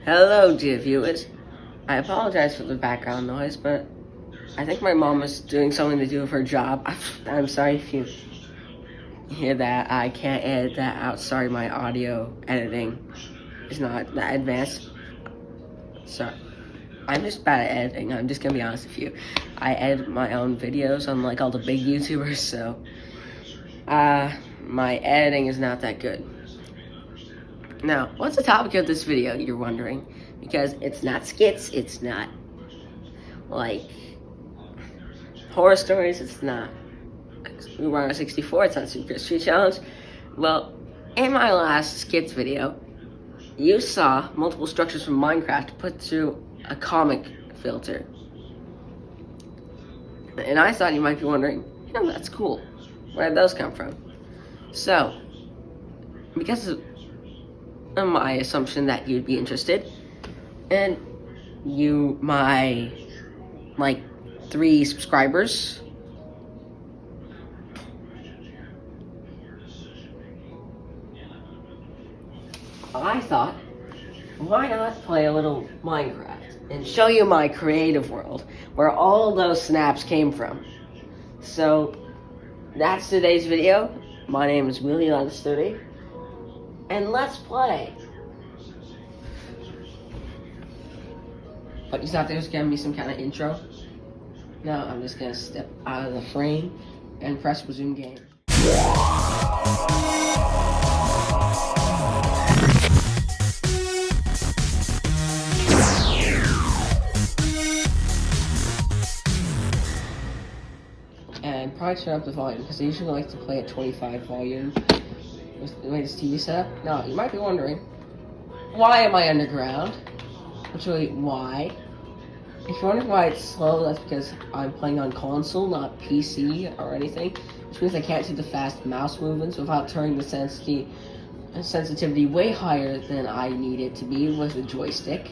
Hello, dear viewers. I apologize for the background noise, but I think my mom is doing something to do with her job. I'm sorry if you hear that. I can't edit that out. Sorry, my audio editing is not that advanced. Sorry. I'm just bad at editing. I'm just gonna be honest with you. I edit my own videos, unlike all the big YouTubers, so my editing is not that good. Now, what's the topic of this video, you're wondering? Because it's not skits, it's not, like, horror stories, it's not Mario 64, it's not Super Street Challenge. Well, in my last skits video, you saw multiple structures from Minecraft put through a comic filter. And I thought you might be wondering, that's cool. Where did those come from? So, because of my assumption that you'd be interested, and my 3 subscribers, I thought, why not play a little Minecraft and show you my creative world where all those snaps came from. So that's today's video. My name is Willie Landsturdy, and let's play. But you thought there was gonna be some kind of intro? No, I'm just gonna step out of the frame and press resume game. And probably turn up the volume, because I usually like to play at 25 volume with the way this TV set up. Now, you might be wondering, why am I underground? Actually, why? If you're wondering why it's slow, that's because I'm playing on console, not PC or anything, which means I can't do the fast mouse movements without turning the sensitivity way higher than I need it to be with the joystick.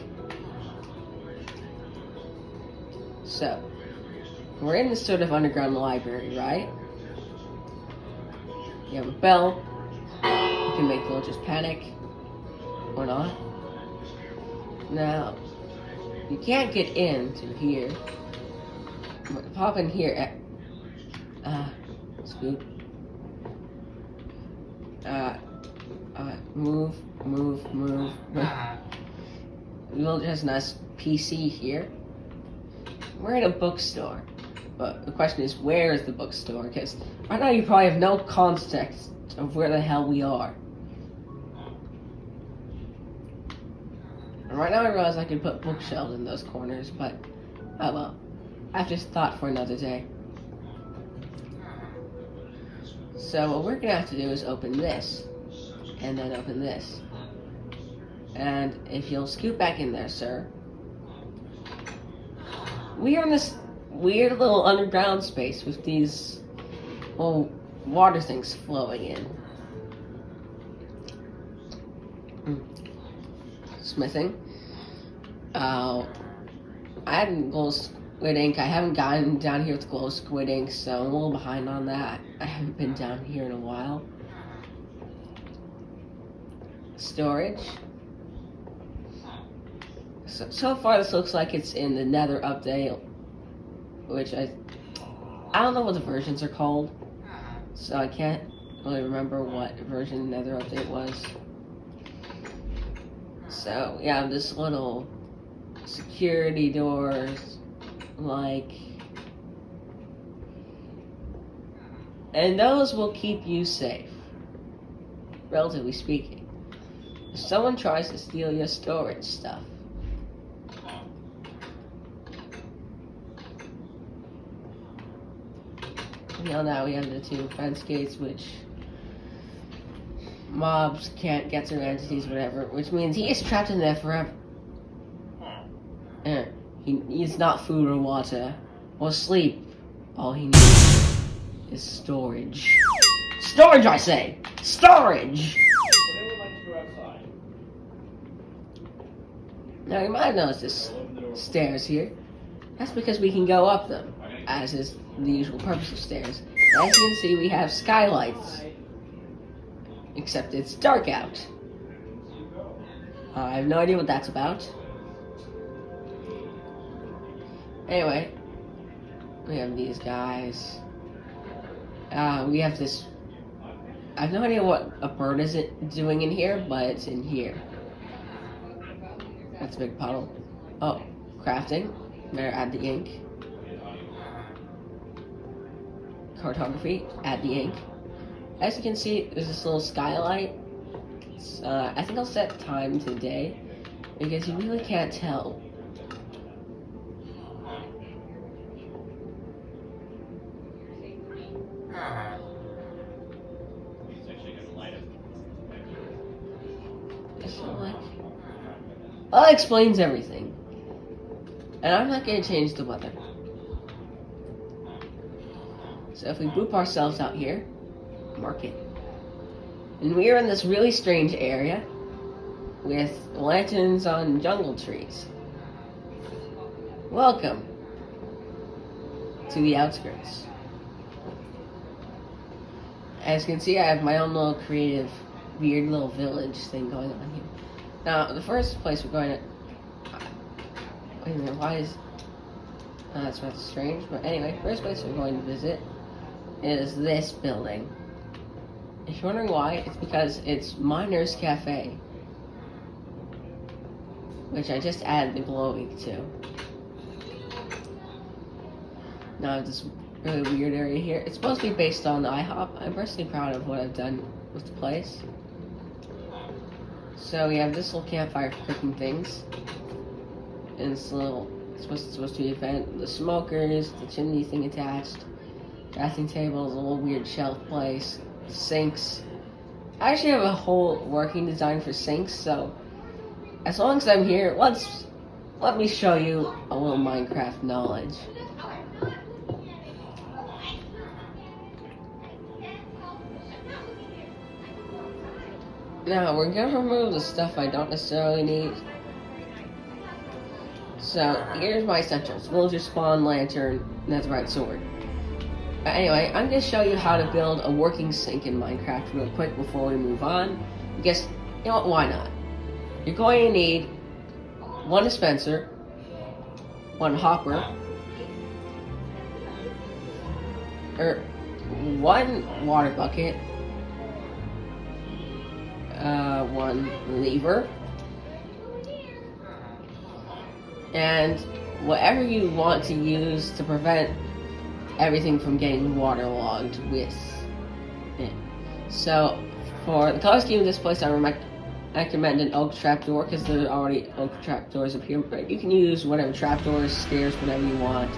So, we're in this sort of underground library, right? You have a bell. You can make villagers panic. Or not. Now, you can't get into here. Pop in here. Scoop. Move. Villager has a nice PC here. We're in a bookstore. But the question is, where is the bookstore? Because right now you probably have no context of where the hell we are. And right now I realize I could put bookshelves in those corners, but oh well. I've just thought for another day. So what we're gonna have to do is open this, and then open this. And if you'll scoot back in there, sir. We are in this weird little underground space with these little water things flowing in. Smithing. I hadn't glow squid ink. I haven't gotten down here with glow squid ink, so I'm a little behind on that. I haven't been down here in a while. Storage. So far this looks like it's in the Nether update, which I don't know what the versions are called, so I can't really remember what version Nether update was. So yeah, this little security doors, and those will keep you safe, relatively speaking. If someone tries to steal your storage stuff, now we have the 2 fence gates, which mobs can't get through, entities, whatever, which means he is trapped in there forever. He needs not food or water or sleep. All he needs is storage. Storage, I say! Storage! Now you might have noticed this stairs here. That's because we can go up them, as is the usual purpose of stairs. As you can see, we have skylights. Except it's dark out. I have no idea what that's about. Anyway, we have these guys. We have this. I have no idea what a bird is doing in here, but it's in here. That's a big puddle. Oh, crafting. There, add the ink. Cartography, add the ink. As you can see, there's this little skylight. I think I'll set time to day because you really can't tell. Well, that explains everything. And I'm not going to change the weather. So if we boop ourselves out here, mark it. And we are in this really strange area with lanterns on jungle trees. Welcome to the outskirts. As you can see, I have my own little creative, weird little village thing going on here. Now, the first place we're going to... Wait a minute, why is... that's rather strange, but anyway, first place we're going to visit is this building. If you're wondering why, it's because it's Miner's Cafe, which I just added the glowing to. Now I have this really weird area here. It's supposed to be based on the IHOP. I'm personally proud of what I've done with the place. So we have this little campfire for cooking things. And it's supposed to be a vent with the smokers, the chimney thing attached, dressing tables, a little weird shelf place, sinks. I actually have a whole working design for sinks, so as long as I'm here, let me show you a little Minecraft knowledge. Now, we're going to remove the stuff I don't necessarily need. So, here's my essentials. Villager spawn, lantern, netherite sword. Anyway, I'm going to show you how to build a working sink in Minecraft real quick before we move on. Because, you know what, why not? You're going to need one dispenser, one hopper, or one water bucket, one lever, and whatever you want to use to prevent everything from getting waterlogged with it. So, for the color scheme of this place, I recommend an oak trapdoor because there are already oak trapdoors up here, but you can use whatever trapdoors, stairs, whatever you want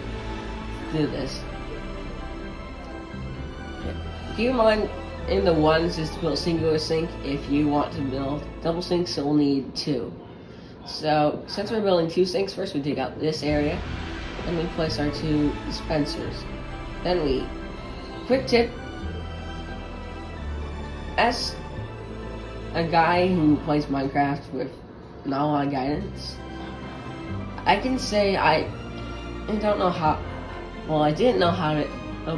to do this. Keep in mind, in the ones is to build singular sink. If you want to build double sinks, you'll need two. So, since we're building two sinks, first we dig out this area, and we place our two dispensers. Then we, quick tip, as a guy who plays Minecraft with not a lot of guidance, I can say I don't know how, well, I didn't know how to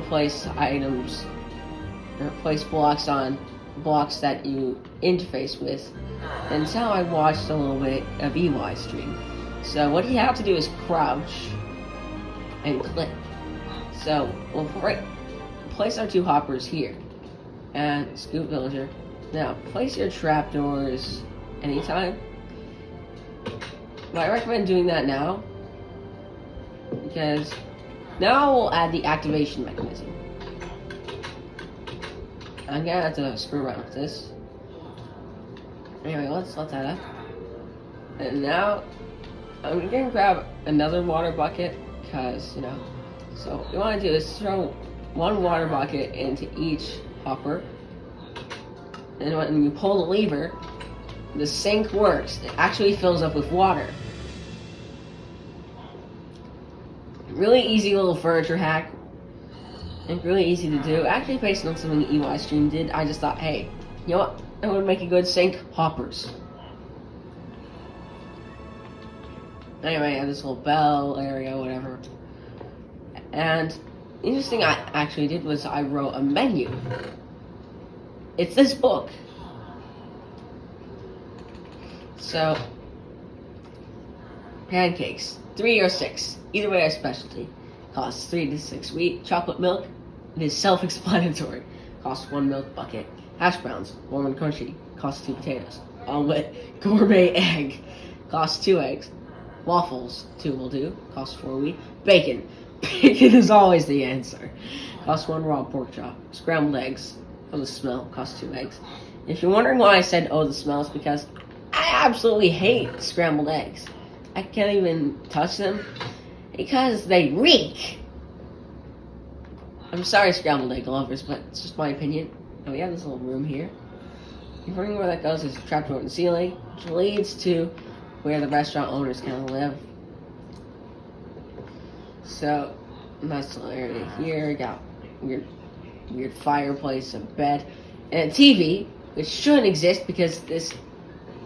place items or place blocks on blocks that you interface with until I watched a little bit of EY stream. So what you have to do is crouch and click. So we'll place our two hoppers here and scoop villager. Now place your trapdoors anytime, but I recommend doing that now because now we'll add the activation mechanism. I'm gonna have to screw around with this. Anyway, let's let that up. And now I'm gonna grab another water bucket because, you know, so what you want to do is throw one water bucket into each hopper, and when you pull the lever, the sink works. It actually fills up with water. Really easy little furniture hack. And really easy to do. Actually, based on something EY stream did, I just thought, hey, you know what? That would make a good sink. Hoppers. Anyway, I have this little bell area, whatever. And the interesting thing I actually did was I wrote a menu. It's this book. So, pancakes, 3 or 6. Either way, our specialty. Costs 3 to 6 wheat. Chocolate milk, it is self-explanatory. Costs 1 milk bucket. Hash browns, warm and crunchy. Costs 2 potatoes. Omelet, gourmet egg. Costs 2 eggs. Waffles, 2 will do. Costs 4 wheat. Bacon. Bacon is always the answer. Costs 1 raw pork chop. Scrambled eggs. Oh, the smell. Costs 2 eggs. If you're wondering why I said, oh, the smell, it's because I absolutely hate scrambled eggs. I can't even touch them because they reek. I'm sorry, scrambled egg lovers, but it's just my opinion. And we have this little room here. If you're wondering where that goes, there's a trapdoor in the ceiling, which leads to where the restaurant owners kind of live. So, nice little area here. Got weird fireplace, a bed, and a TV, which shouldn't exist because this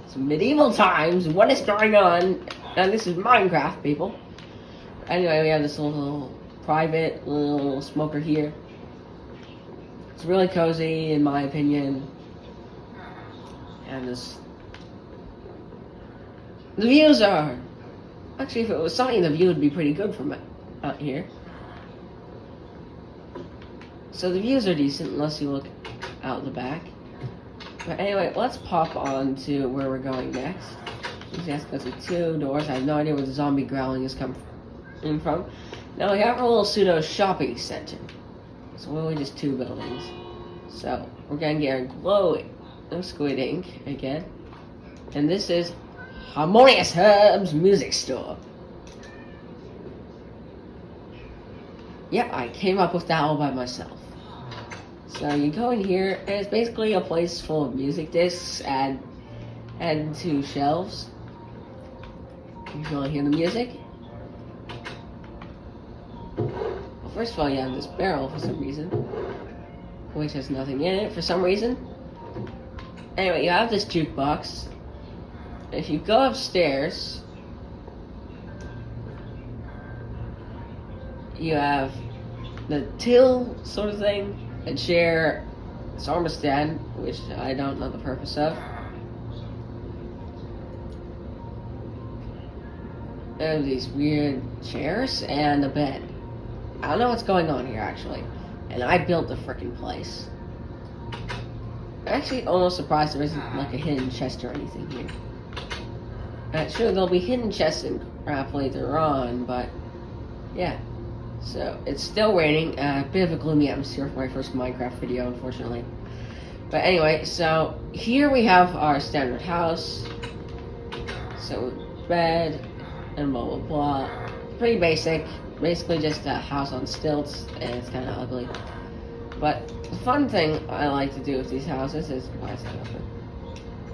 is medieval times. What is going on? And this is Minecraft, people. Anyway, we have this little private little smoker here. It's really cozy, in my opinion. And the views are... Actually, if it was sunny, the view would be pretty good from out here. So the views are decent, unless you look out the back. But anyway, let's pop on to where we're going next. These guys go through 2 doors. I have no idea where the zombie growling is coming from. Now we have a little pseudo shopping center. So only just 2 buildings. So we're gonna get our glowing squid ink again. And this is Harmonious Herbs Music Store. Yep, I came up with that all by myself. So you go in here, and it's basically a place full of music discs and 2 shelves. You can only hear the music. Well, first of all, you have this barrel for some reason, which has nothing in it for some reason. Anyway, you have this jukebox. If you go upstairs, you have the till sort of thing, a chair, this armor stand, which I don't know the purpose of. And these weird chairs and a bed. I don't know what's going on here, actually. And I built the frickin' place. I'm actually almost surprised there isn't like a hidden chest or anything here. Sure, there'll be hidden chests and crap later on, but yeah. So, it's still raining. A bit of a gloomy atmosphere for my first Minecraft video, unfortunately. But anyway, so here we have our standard house. So, bed and blah blah blah. Pretty basic. Basically just a house on stilts, and it's kind of ugly. But the fun thing I like to do with these houses is, why is that open?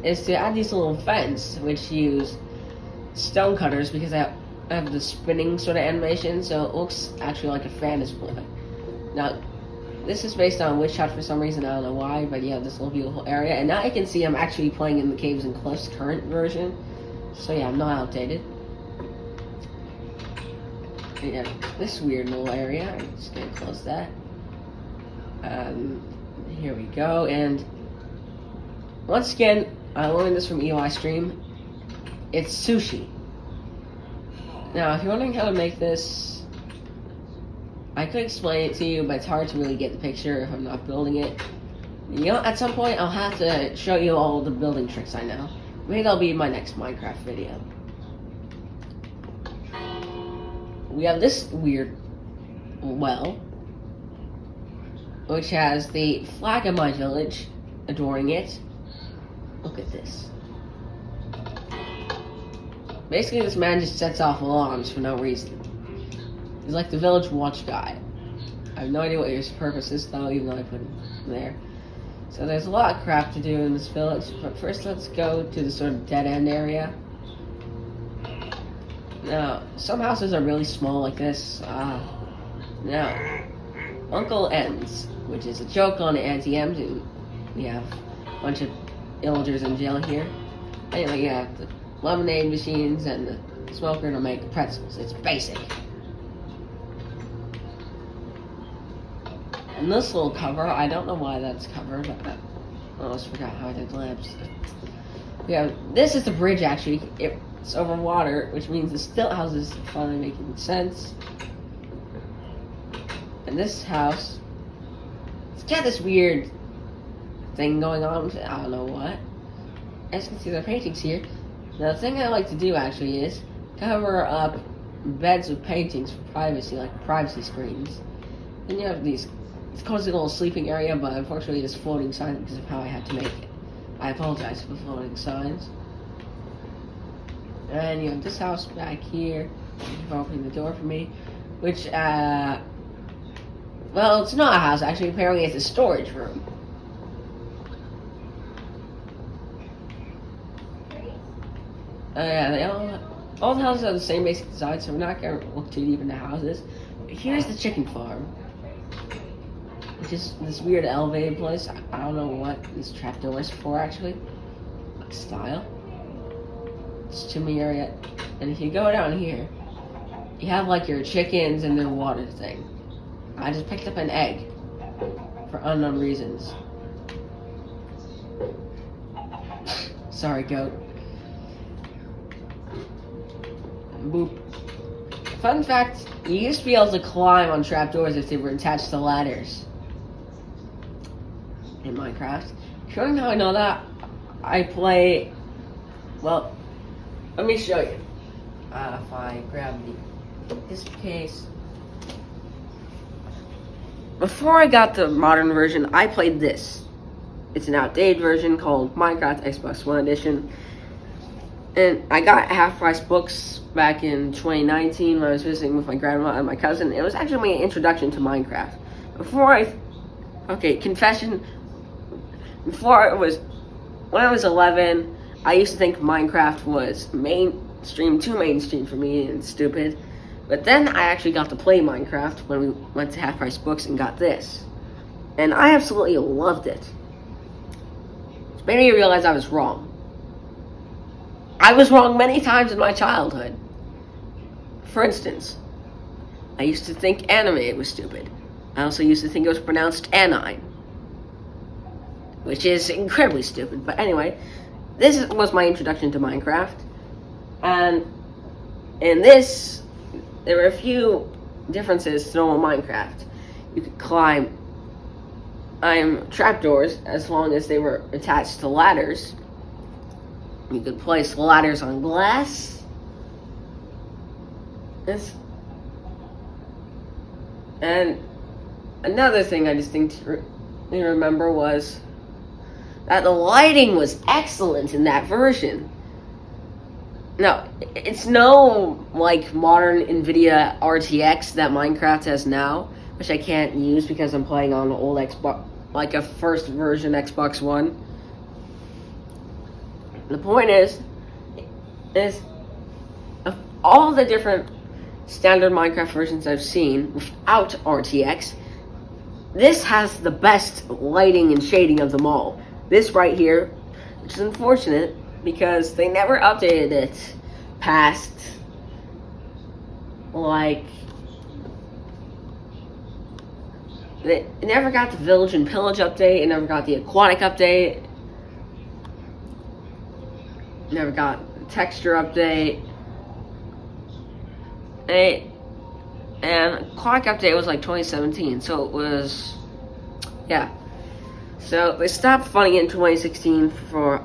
Is to add these little vents, which use stone cutters, because I have the spinning sort of animation, so it looks actually like a fan is blowing. Now, this is based on Witch Hut for some reason, I don't know why, but yeah, this little beautiful area. And now you can see I'm actually playing in the Caves and Cliffs current version. So yeah, I'm not outdated. And yeah, this weird little area, I'm just gonna close that. Here we go, and once again, I learned this from EY Stream. It's sushi. Now, if you're wondering how to make this, I could explain it to you, but it's hard to really get the picture if I'm not building it. You know, at some point, I'll have to show you all the building tricks I know. Maybe that'll be my next Minecraft video. We have this weird well, which has the flag of my village adoring it. Look at this. Basically, this man just sets off alarms for no reason. He's like the village watch guy. I have no idea what his purpose is, though, even though I put him there. So there's a lot of crap to do in this village, but first let's go to the sort of dead-end area. Now, some houses are really small like this. Now, Uncle Ends, which is a joke on the anti-M's, and we have a bunch of illagers in jail here. Anyway, you have the lemonade machines and the smoker to make pretzels. It's basic. And this little cover, I don't know why that's covered. I almost forgot how I did lamps. Yeah, this is the bridge actually. It's over water, which means the stilt house is finally making sense. And this house, it's got this weird thing going on with it. I don't know what. As you can see, the paintings here. Now, the thing I like to do actually is cover up beds with paintings for privacy, like privacy screens. Then you have these, it's cozy little sleeping area, but unfortunately it's floating signs because of how I had to make it. I apologize for floating signs. And you have this house back here. Thank you for opening the door for me. Which, well, it's not a house actually. Apparently it's a storage room. Yeah, they all the houses have the same basic design, so we're not going to look too deep into houses. But here's the chicken farm, which is this weird elevated place. I don't know what this trapdoor is for, actually. Like style. It's chimney area. And if you go down here, you have like your chickens and their water thing. I just picked up an egg for unknown reasons. Sorry, goat. Boop. Fun fact, you used to be able to climb on trapdoors if they were attached to ladders in Minecraft. Showing how I know that, I play, well, let me show you. If I grab this case. Before I got the modern version, I played this. It's an outdated version called Minecraft Xbox One Edition. And I got half-price books back in 2019 when I was visiting with my grandma and my cousin. It was actually my introduction to Minecraft. Confession. When I was 11, I used to think Minecraft was too mainstream for me and stupid. But then I actually got to play Minecraft when we went to half-price books and got this. And I absolutely loved it. It made me realize I was wrong. I was wrong many times in my childhood. For instance, I used to think anime was stupid. I also used to think it was pronounced anine, which is incredibly stupid. But anyway, this was my introduction to Minecraft. And in this, there were a few differences to normal Minecraft. You could climb trapdoors as long as they were attached to ladders. You could place ladders on glass. And another thing I distinctly remember was that the lighting was excellent in that version. No, it's no like modern NVIDIA RTX that Minecraft has now, which I can't use because I'm playing on an old Xbox, like a first version Xbox One. The point is of all the different standard Minecraft versions I've seen without RTX, this has the best lighting and shading of them all. This right here, which is unfortunate because they never updated it past, like, they never got the Village and Pillage update, it never got the Aquatic update, never got the texture update. And Aquatic update was like 2017, so it was, yeah. So they stopped funding it in 2016 for,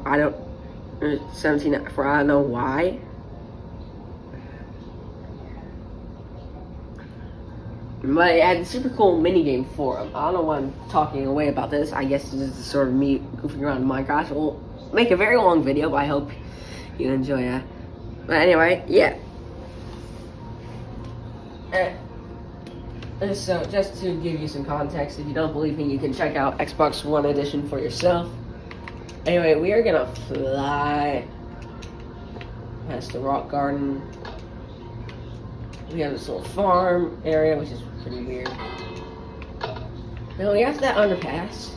17 for I don't know why. But it had a super cool minigame forum. I don't know why I'm talking away about this. I guess this is sort of me goofing around in Minecraft. We'll make a very long video, but I hope you enjoy it. But anyway, yeah. So just to give you some context, if you don't believe me, you can check out Xbox One Edition for yourself. Anyway, we are gonna fly past the rock garden. We have this little farm area, which is pretty weird. Now we have that underpass,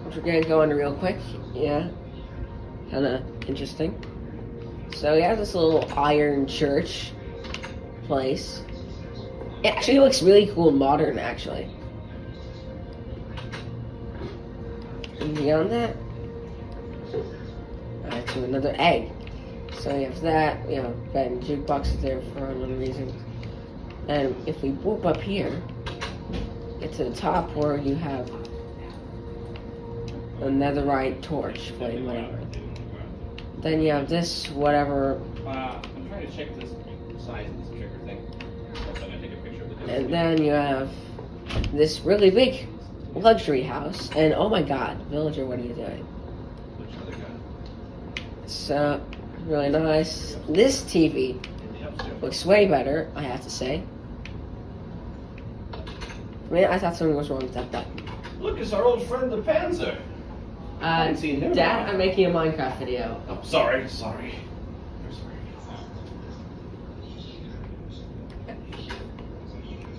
which we're gonna go under real quick. Yeah, kinda interesting. So we have this little iron church place. It actually looks really cool and modern, actually. And beyond that, to another egg. So we have that, we have a bed and jukebox is there for another reason. And if we whoop up here, get to the top where you have a netherite torch flame, whatever. Then you have this, whatever. I'm trying to check this size of this trigger thing. I'm going to take a picture of the And then you have this really big luxury house. And oh my god, villager, what are you doing? Which other guy? So, really nice. This TV looks way better, I have to say. I mean, I thought something was wrong with that button. Look, it's our old friend the Panzer. I haven't seen him. Dad, I'm making a Minecraft video. Oh, sorry. Very sorry.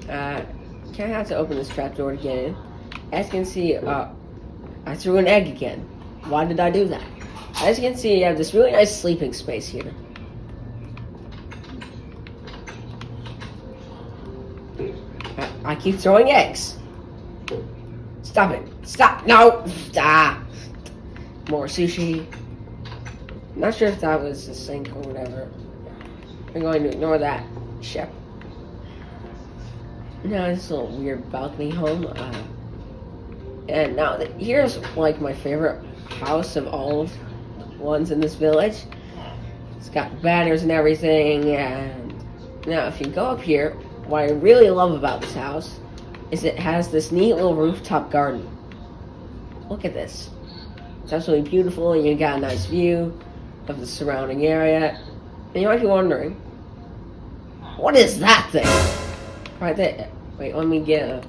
Kind of have to open this trapdoor to get in. As you can see, I threw an egg again. Why did I do that? As you can see, you have this really nice sleeping space here. I keep throwing eggs. Stop it. Stop. No. Ah. More sushi. Not sure if that was a sink or whatever. We're going to ignore that. Shep. Now this little weird balcony home. And now here's like my favorite house of all of the ones in this village. It's got banners and everything. And now if you go up here, what I really love about this house is it has this neat little rooftop garden. Look at this. It's absolutely beautiful, and you got a nice view of the surrounding area. And you might be wondering, what is that thing? Right there. Wait, let me get a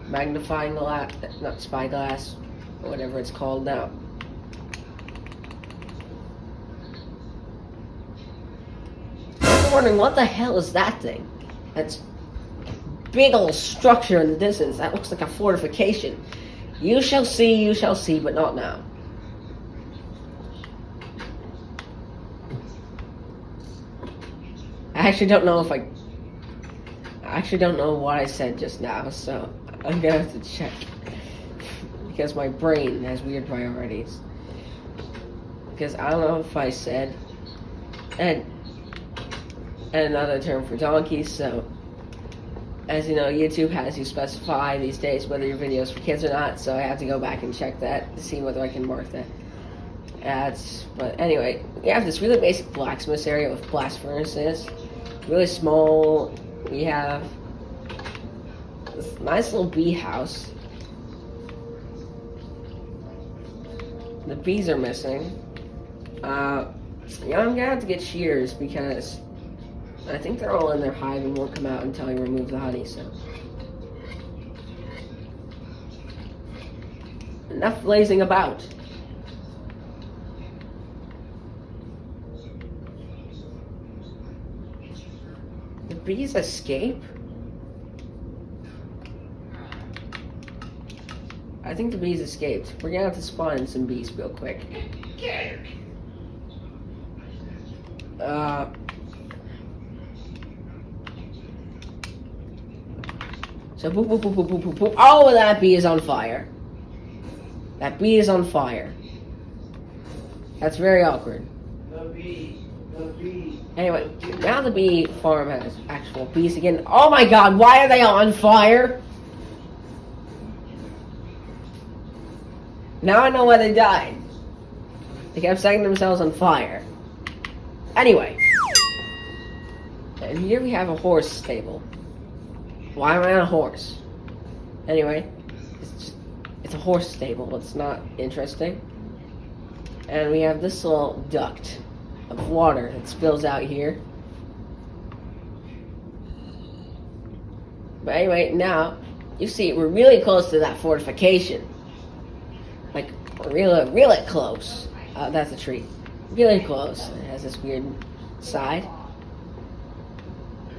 magnifying glass, not spyglass, or whatever it's called now. I'm wondering, what the hell is that thing? That's big old structure in the distance. That looks like a fortification. You shall see, but not now. I actually don't know what I said just now, so I'm gonna have to check. Because my brain has weird priorities. Because I don't know if I said and another term for donkeys, so as you know, YouTube has you specify these days whether your video is for kids or not, so I have to go back and check that to see whether I can mark that ads. But anyway, we have this really basic blacksmith area with blast furnaces. Really small. We have this nice little bee house. The bees are missing. Yeah, I'm gonna have to get shears because I think they're all in their hive and won't come out until I remove the honey, so. Enough lazing about. The bees escape? I think the bees escaped. We're gonna have to spawn some bees real quick. So boop, boop, boop, boop, boop, boop, boop. Oh, that bee is on fire. That bee is on fire. That's very awkward. The bee. Anyway, now the bee farm has actual bees again. Oh my god, why are they on fire? Now I know why they died. They kept setting themselves on fire. Anyway. And here we have a horse stable. Why am I on a horse? Anyway, it's a horse stable. It's not interesting. And we have this little duct of water that spills out here. But anyway, now, you see, we're really close to that fortification. Like, really close. That's a tree. Really close. It has this weird side.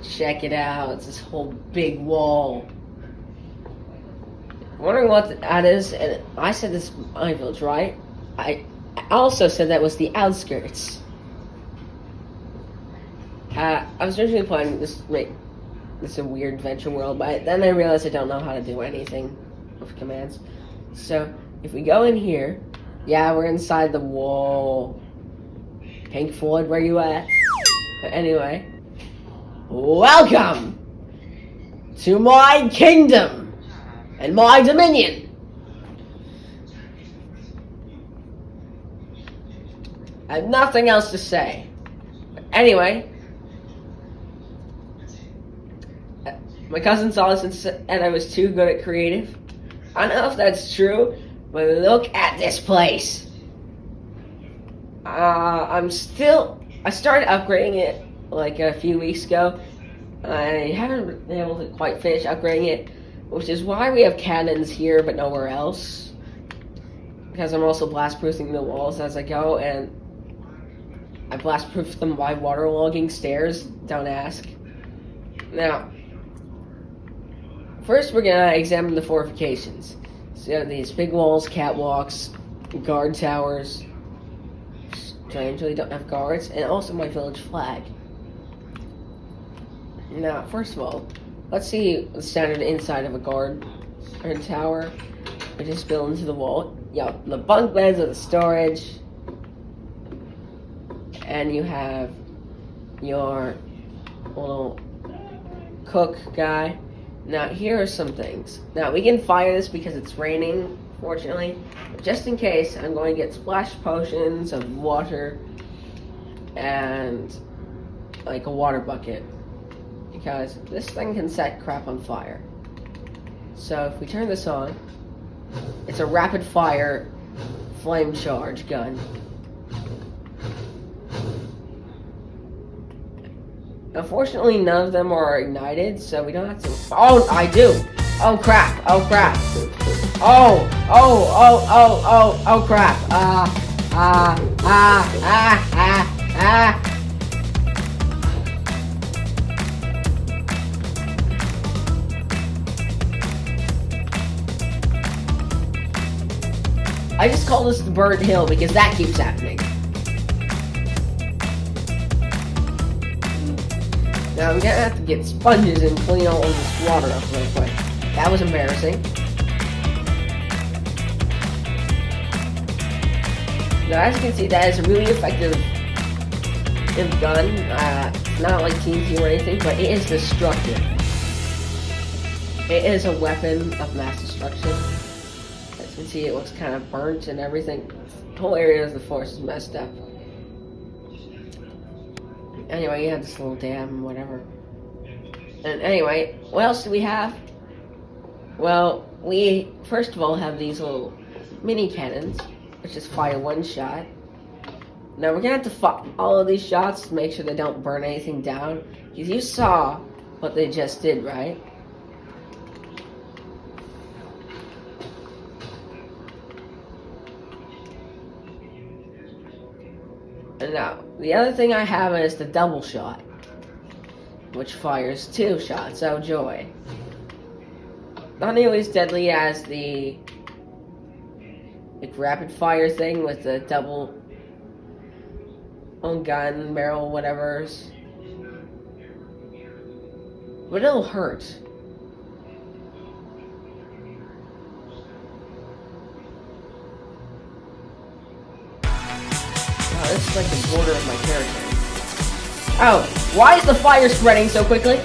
Check it out. It's this whole big wall. Wondering what that is, and I said this is my village, right? I also said that was the outskirts. I was originally planning this is a weird adventure world, but then I realized I don't know how to do anything with commands. So if we go in here, yeah, we're inside the wall. Pink Floyd, where you at? But anyway, welcome to my kingdom and my dominion. I have nothing else to say. But anyway, my cousin saw this and said I was too good at creative. I don't know if that's true, but look at this place. I started upgrading it like a few weeks ago. I haven't been able to quite finish upgrading it, which is why we have cannons here but nowhere else. Because I'm also blast-proofing the walls as I go, and I blast-proofed them by waterlogging stairs, don't ask. Now, first we're gonna examine the fortifications. So you have these big walls, catwalks, guard towers. Strangely don't have guards, and also my village flag. Now, first of all, let's see the standard inside of a guard or tower, which is built into the wall. The bunk beds are the storage, and you have your little cook guy. Now, here are some things. Now, we can fire this because it's raining, fortunately. But just in case, I'm going to get splash potions of water and like a water bucket, because this thing can set crap on fire. So if we turn this on, it's a rapid fire flame charge gun. Unfortunately, none of them are ignited, so we don't have to. Oh, I do. Oh crap. Oh crap. Oh crap. I just call this the Bird Hill because that keeps happening. Now I'm gonna have to get sponges and clean all of this water up real quick. That was embarrassing. Now as you can see, that is a really effective gun. It's not like TNT or anything, but it is destructive. It is a weapon of mass destruction. As you can see, it looks kind of burnt and everything. The whole area of the forest is messed up. Anyway, you have this little dam and whatever. And anyway, what else do we have? Well, we first of all have these little mini cannons, which just fire one shot. Now we're gonna have to fire all of these shots to make sure they don't burn anything down. Because you saw what they just did, right? And now, the other thing I have is the double shot, which fires 2 shots. Oh joy. Not nearly as deadly as the rapid fire thing with the double gun, barrel, whatever's. But it'll hurt. This is like the border of my territory. Oh, why is the fire spreading so quickly?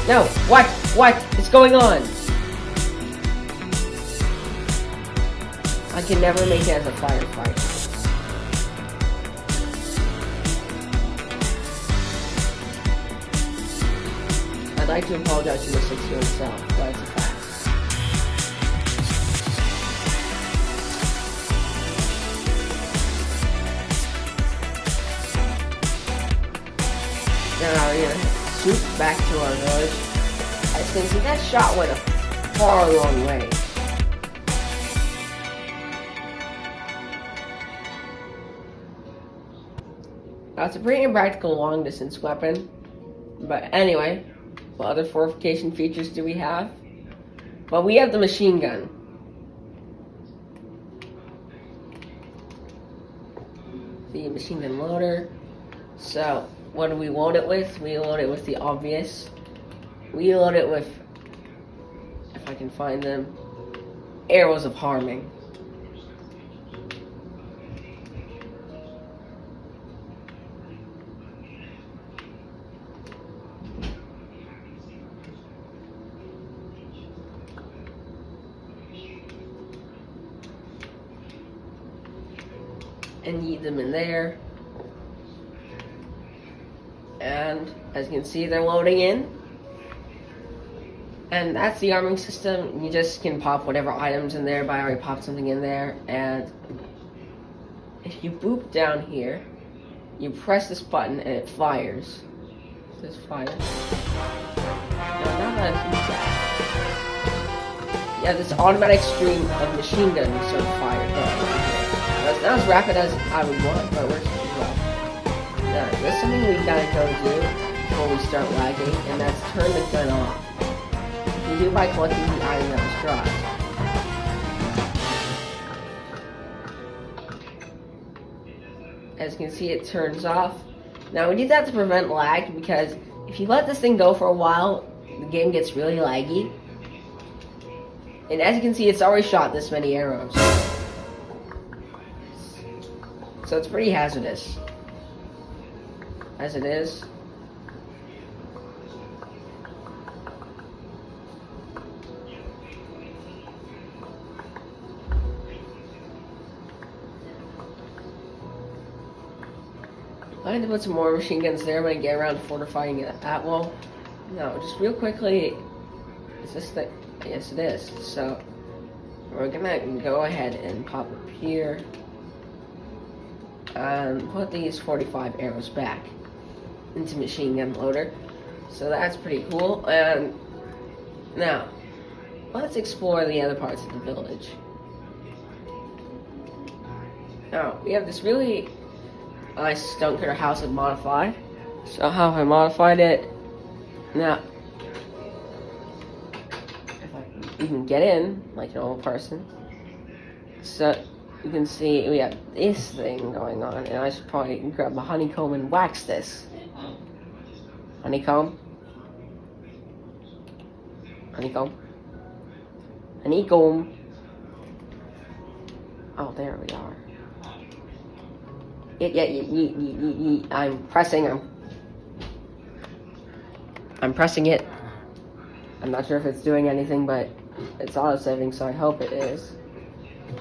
No, what is going on? I can never make it as a firefighter. I'd like to apologize to the 6-year-old self, but it's a fact. Now we're gonna shoot back to our village. I think that shot went a far long way. Now it's a pretty impractical long distance weapon, but anyway. What other fortification features do we have? Well, we have the machine gun. The machine gun loader. So, what do we load it with? We load it with the obvious we load it with, if I can find them, arrows of harming. And yeet them in there. And as you can see, they're loading in. And that's the arming system. You just can pop whatever items in there, but I already popped something in there. And if you boop down here, you press this button and it fires. This fires. Now that you have this automatic stream of machine guns sort of fire going. It's not as rapid as I would want, but it works pretty well. Now, there's something we gotta go do before we start lagging, and that's turn the gun off. You can do by collecting the item that was dropped. As you can see, it turns off. Now, we did that to prevent lag, because if you let this thing go for a while, the game gets really laggy. And as you can see, it's already shot this many arrows. So it's pretty hazardous, as it is. I need to put some more machine guns there when I get around to fortifying that wall. No, just real quickly, is this the, yes it is. So we're gonna go ahead and pop up here. Put these 45 arrows back into machine gun loader. So that's pretty cool. And now, let's explore the other parts of the village. Now, we have this really nice stone cutter house I've modified. So how have I modified it? Now, if I can even get in, like a normal person. So, you can see we have this thing going on, and I should probably grab my honeycomb and wax this. Honeycomb. Honeycomb. Honeycomb. Oh, there we are. I'm pressing. I'm pressing it. I'm not sure if it's doing anything, but it's auto-saving, so I hope it is.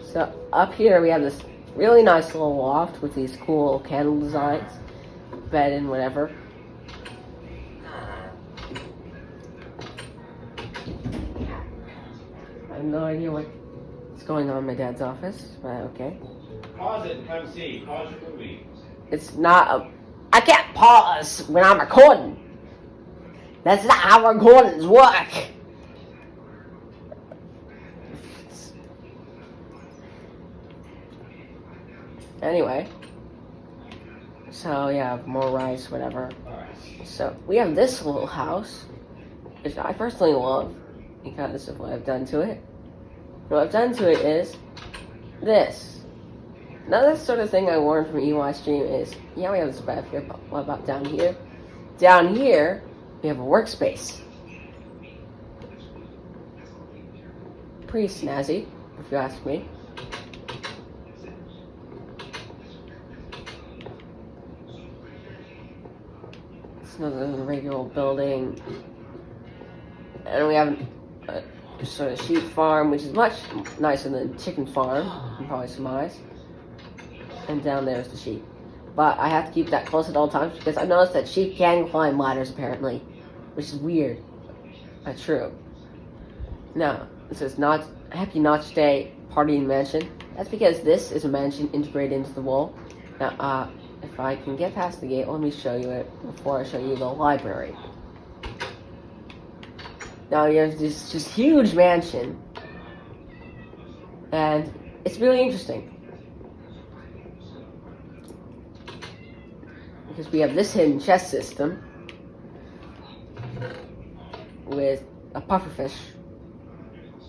So up here we have this really nice little loft with these cool candle designs, bed and whatever. I have no idea what's going on in my dad's office, but okay. Pause it and come see. Pause your movie. It's not I can't pause when I'm recording. That's not how recordings work. Anyway, so yeah, more rice, whatever. So we have this little house, which I personally love because of what I've done to it. What I've done to it is this. Another sort of thing I learned from EY Stream is, yeah, we have this back here, but what about down here? Down here, we have a workspace. Pretty snazzy, if you ask me. Another regular building, and we have a sort of sheep farm, which is much nicer than chicken farm, you can probably surmise. And down there is the sheep, but I have to keep that close at all times because I've noticed that sheep can climb ladders apparently, which is weird, but true. Now, this is not Happy Notch Day Party in Mansion. That's because this is a mansion integrated into the wall. Now, if I can get past the gate, let me show you it before I show you the library. Now you have this just huge mansion, and it's really interesting because we have this hidden chest system with a pufferfish.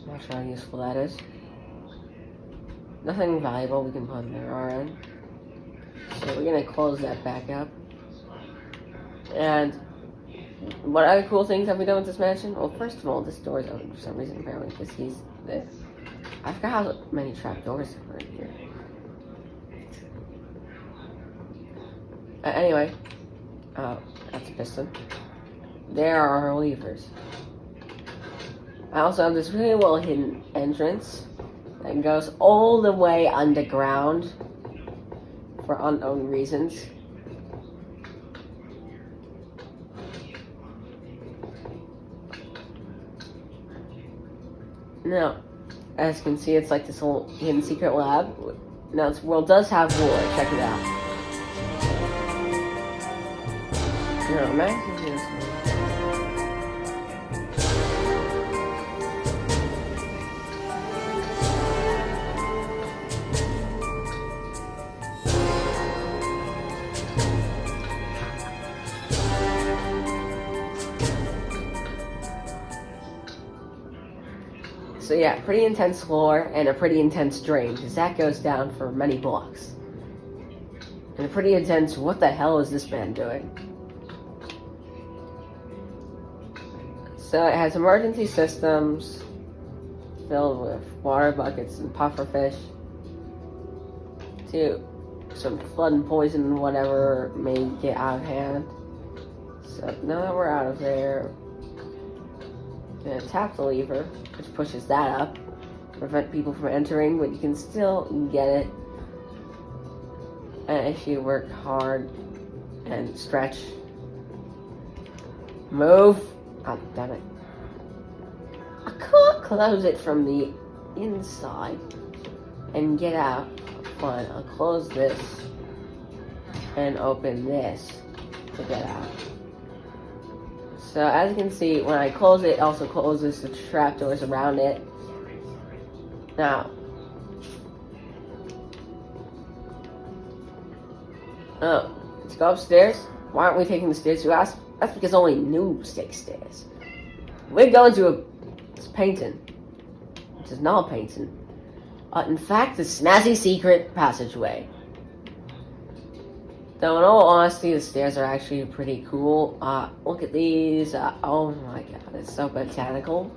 I'm not sure how useful that is. Nothing valuable we can put in there, alright. So we're gonna close that back up. And What other cool things have we done with this mansion? Well, first of all, this door is open for some reason, apparently, because he's there. I forgot how many trapdoors are in here. Anyway, that's a piston. There are our levers. I also have this really well hidden entrance that goes all the way underground for unknown reasons. Now, as you can see, it's like this whole hidden secret lab. Now, this world does have war. Check it out. No, imagine this. So yeah, pretty intense floor and a pretty intense drain, because that goes down for many blocks. And a pretty intense, what the hell is this man doing? So it has emergency systems filled with water buckets and pufferfish to some flood and poison and whatever may get out of hand. So now that we're out of there, gonna tap the lever, which pushes that up, prevent people from entering, but you can still get it. And if you work hard and stretch, move. Oh, damn it. I can't close it from the inside and get out. Fine, I'll close this and open this to get out. So as you can see, when I close it, it also closes the trapdoors around it. Now, let's go upstairs. Why aren't we taking the stairs, you ask? That's because only noobs take stairs. We're going to a painting, which is not a painting. In fact, the snazzy secret passageway. Though in all honesty, the stairs are actually pretty cool. Look at these. Oh my god, it's so botanical.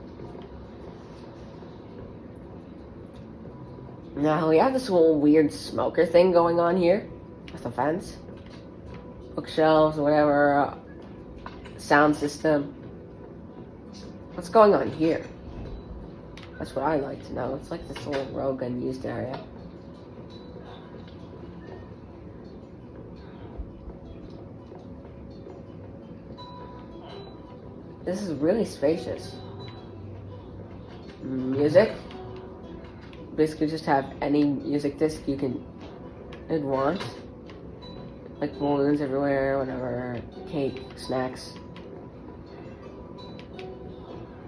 Now we have this little weird smoker thing going on here with the fence. Bookshelves, whatever. Sound system. What's going on here? That's what I like to know. It's like this little rogue unused area. This is really spacious. Music. Basically just have any music disc you can want. Like balloons everywhere, whatever. Cake, snacks.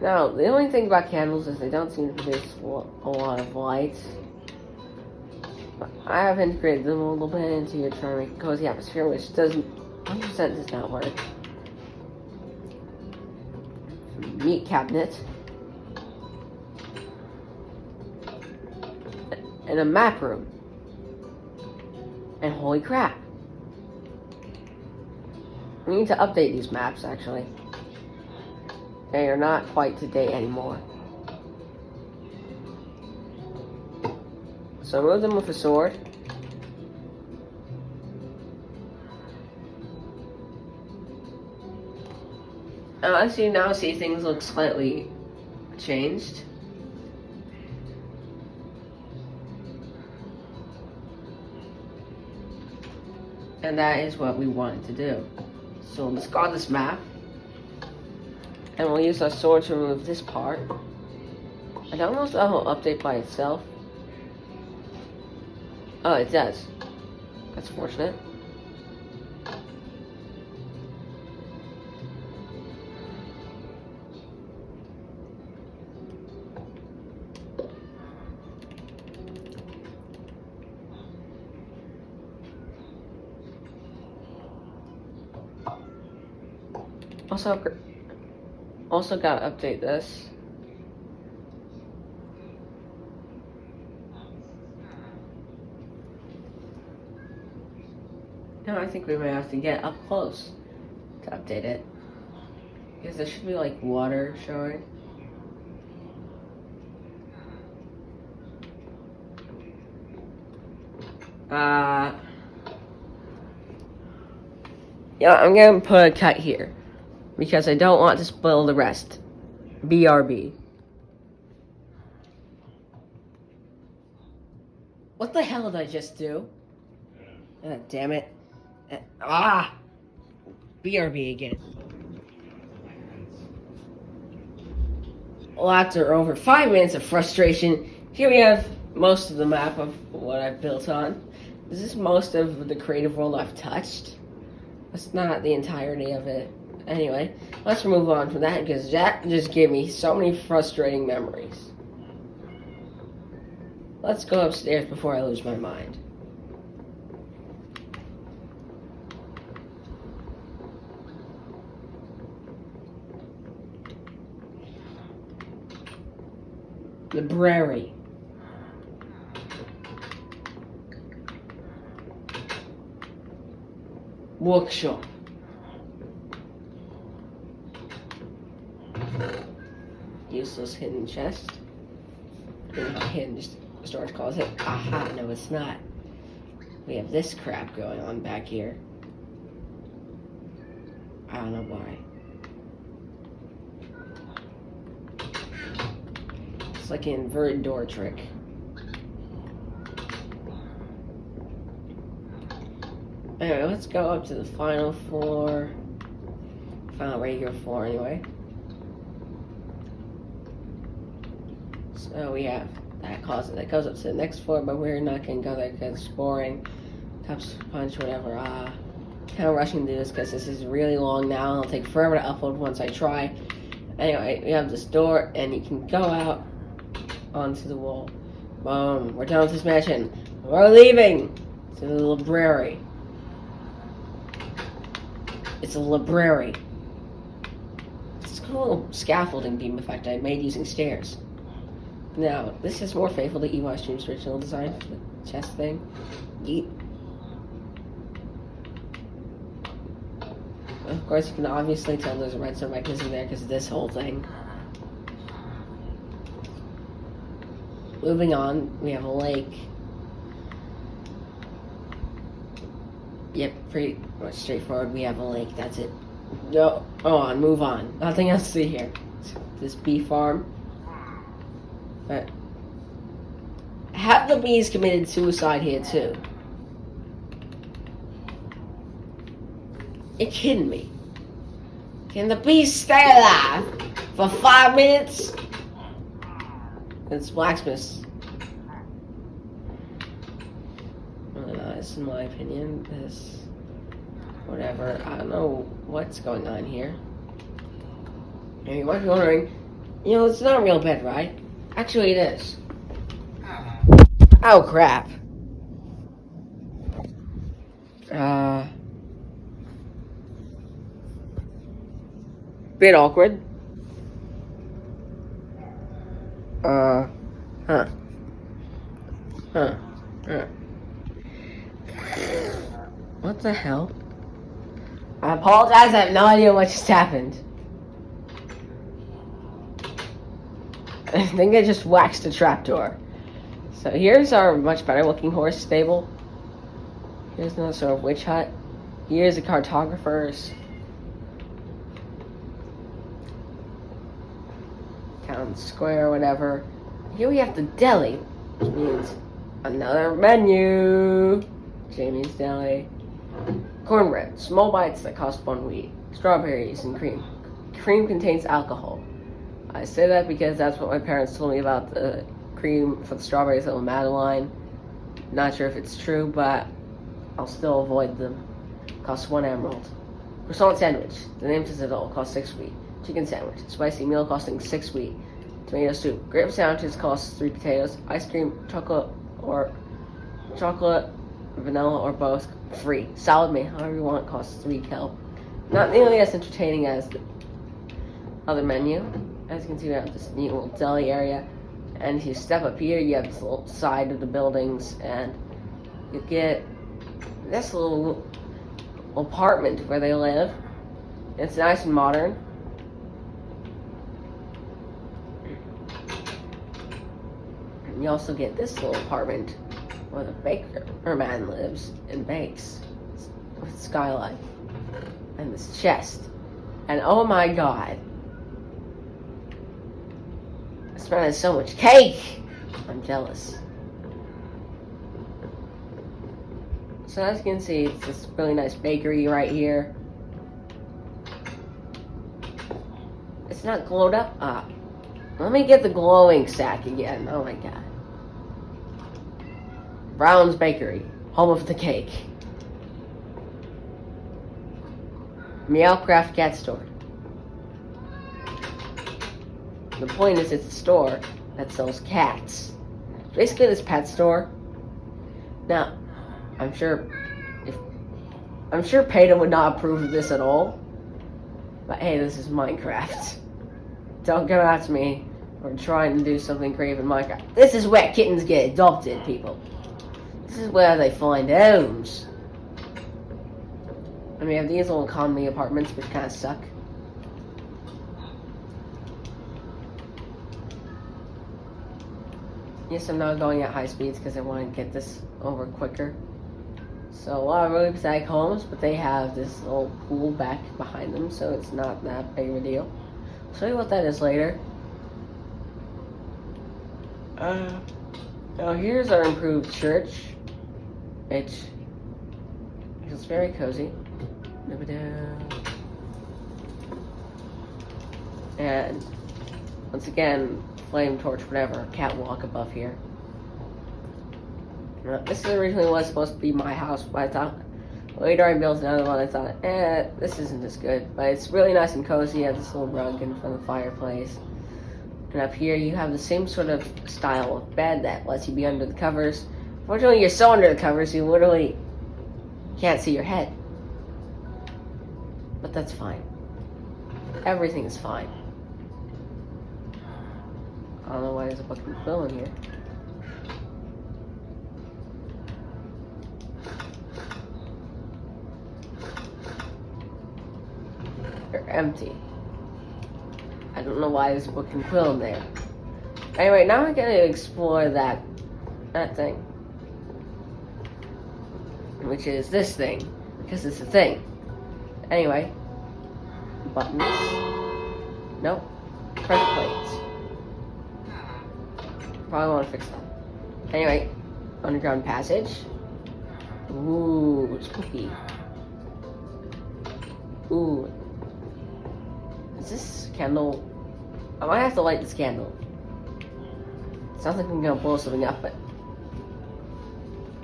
Now, the only thing about candles is they don't seem to produce a lot of light. I have integrated them a little bit into your trying to make a cozy atmosphere, which doesn't 100% does not work. Meat cabinet. And a map room. And holy crap. We need to update these maps, actually. They are not quite to date anymore. So move them with a sword. As you now see, things look slightly changed. And that is what we wanted to do. So let's discard this map. And we'll use our sword to remove this part. I don't know if that will update by itself. Oh, it does. That's fortunate. Also gotta update this. Now I think we may have to get up close to update it. Because there should be like water showing. Yeah, I'm gonna put a cut here because I don't want to spoil the rest. BRB. What the hell did I just do? Damn it. BRB again. Well, after over 5 minutes of frustration, here we have most of the map of what I've built on. This is most of the creative world I've touched. That's not the entirety of it. Anyway, let's move on from that because that just gave me so many frustrating memories. Let's go upstairs before I lose my mind. Library. Bookshop. Useless hidden chest. Hidden storage closet. Aha, no it's not. We have this crap going on back here. I don't know why. It's like an inverted door trick. Anyway, let's go up to the final floor. Final regular floor, anyway. So we have that closet that goes up to the next floor, but we're not going to go there because it's boring. Cups, punch, whatever. Kind of rushing to do this because this is really long now. It'll take forever to upload once I try. Anyway, we have this door, and you can go out onto the wall. Boom. We're done with this mansion. We're leaving to the library. It's a library. It's a cool scaffolding beam effect I made using stairs. Now, this is more faithful to EY Stream's original design for the chest thing. Yeet. Of course, you can obviously tell there's a redstone mechanism there because of this whole thing. Moving on, we have a lake. Yep, pretty much straightforward. We have a lake, that's it. No, move on. Nothing else to see here. This bee farm. But have the bees committed suicide here too? You're kidding me. Can the bees stay alive for 5 minutes? It's blacksmiths. This, in my opinion, is whatever. I don't know what's going on here. And you might be wondering, it's not a real bed, right? Actually, it is. Oh, crap. Bit awkward. What the hell? I apologize, I have no idea what just happened. I think I just waxed a trapdoor. So here's our much better looking horse stable. Here's another sort of witch hut. Here's a cartographer's town square or whatever. Here we have the deli, which means another menu. Jamie's Deli. Cornbread, small bites that cost 1 wheat. Strawberries and cream. Cream contains alcohol. I say that because that's what my parents told me about the cream for the strawberries at Madeline. Not sure if it's true, but I'll still avoid them. Costs 1 emerald. Croissant sandwich, the name says it all, costs 6 wheat. Chicken sandwich, spicy meal costing 6 wheat. Tomato soup, grape sandwiches costs 3 potatoes. Ice cream, chocolate, vanilla, or both, free. Salad meal, however you want, costs 3 kelp. Not nearly as entertaining as the other menu. As you can see, we have this neat little deli area. And if you step up here, you have this little side of the buildings, and you get this little apartment where they live. It's nice and modern. You also get this little apartment where the baker man lives and bakes with skylight and this chest. And oh my god, this man has so much cake. I'm jealous. So as you can see, it's this really nice bakery right here. It's not glowed up. Let me get the glowing sack again. Oh my god. Brown's Bakery, home of the cake. Meowcraft Cat Store. The point is, it's a store that sells cats. Basically, this pet store. Now, I'm sure PETA would not approve of this at all. But hey, this is Minecraft. Don't come after me for trying to do something creative in Minecraft. This is where kittens get adopted, people. This is where they find homes. And we have these little economy apartments, which kind of suck. Yes, I'm not going at high speeds because I want to get this over quicker. So a lot of really pathetic homes, but they have this little pool back behind them, so it's not that big of a deal. I'll show you what that is later. Now here's our improved church. It's very cozy. And once again, flame torch, whatever, catwalk above here. Now, this originally was supposed to be my house, but I thought later I built another one. I thought, this isn't as good, but it's really nice and cozy. You have this little rug in front of the fireplace. And up here you have the same sort of style of bed that lets you be under the covers. Fortunately, you're so under the covers you literally can't see your head. But that's fine. Everything is fine. I don't know why there's a book and quill in here. They're empty. I don't know why there's a book and quill in there. Anyway, now we're gonna explore that thing. Which is this thing. Because it's a thing. Anyway. Buttons. Nope. Pressure plates. Probably want to fix them. Anyway. Underground passage. Ooh, spooky. Ooh. Is this candle? I might have to light this candle. It sounds like I'm gonna blow something up, but.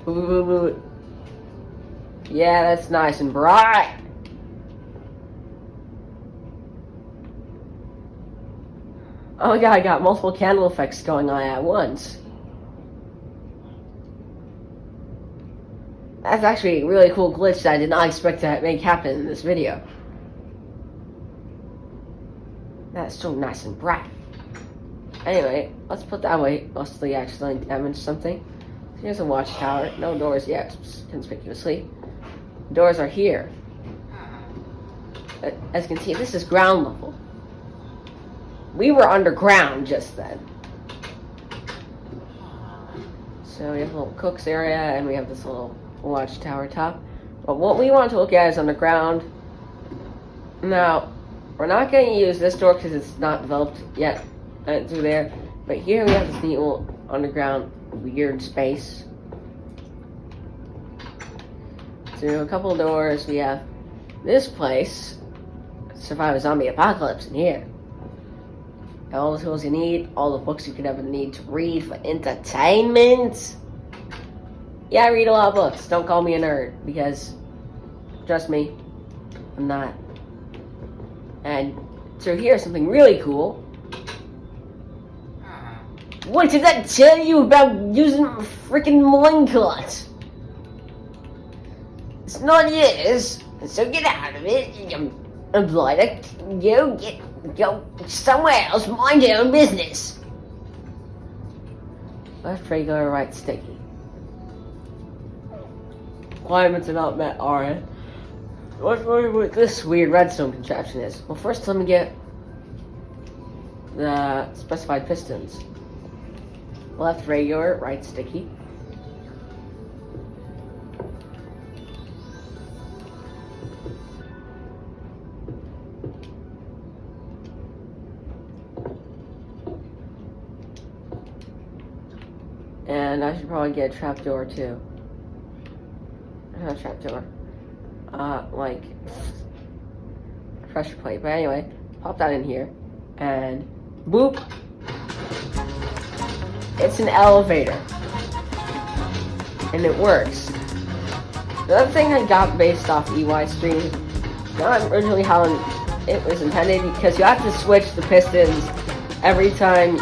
Ooh. Yeah, that's nice and bright. Oh my god, I got multiple candle effects going on at once. That's actually a really cool glitch that I did not expect to make happen in this video. That's so nice and bright. Anyway, let's put that away, lest we accidentally damage something. Here's a watchtower. No doors yet, conspicuously. Doors are here. As you can see, this is ground level. We were underground just then. So we have a little cook's area, and we have this little watchtower top. But what we want to look at is underground. Now, we're not going to use this door because it's not developed yet through there. But here we have this neat little underground weird space. Through a couple of doors, we have this place. Survive a zombie apocalypse in here. All the tools you need, all the books you could ever need to read for entertainment. Yeah, I read a lot of books. Don't call me a nerd, because, trust me, I'm not. And through here, something really cool. What did that tell you about using freaking minecart? It's not yours, so get out of it. I'm blind. Go somewhere else, mind your own business. Left regular, right sticky. Requirements are not met, alright. What this weird redstone contraption is? Well, first let me get the specified pistons. Left regular, right sticky. And I should probably get a trapdoor too. Not a trapdoor. Like pressure plate. But anyway, pop that in here. And boop. It's an elevator. And it works. The other thing I got based off EY Stream, not originally how it was intended, because you have to switch the pistons every time